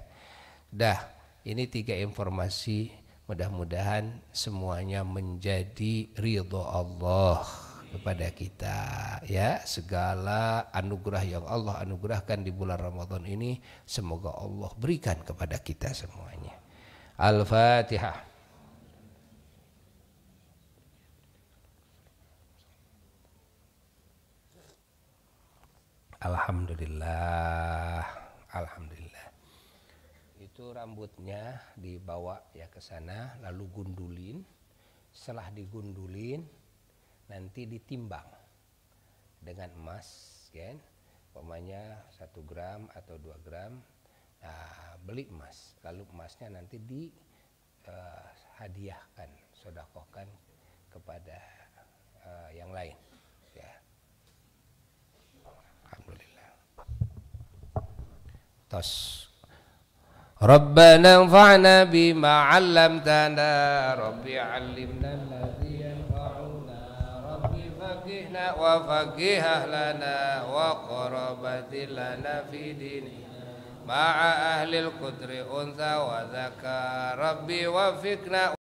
Dah. Ini 3 informasi, mudah-mudahan semuanya menjadi ridho Allah kepada kita, ya. Segala anugerah yang Allah anugerahkan di bulan Ramadan ini semoga Allah berikan kepada kita semuanya. Al-Fatihah. Alhamdulillah. Alhamdulillah. Itu rambutnya dibawa ya ke sana, lalu gundulin. Setelah digundulin nanti ditimbang dengan emas, kan? Umpamanya 1 gram atau 2 gram. Nah, beli emas, lalu emasnya nanti dihadiahkan, sedekahkan kepada yang lain, ya. Alhamdulillah. Tos. Rabbana anfa'na bima 'allamtana, Rabbi 'allimna alladhi yanfa'una, Rabbi faqihna wa faqih ahlana wa qarabatil lana fi dinina ma'a ahli al-qudri untha wa dzaka, Rabbi wafiqna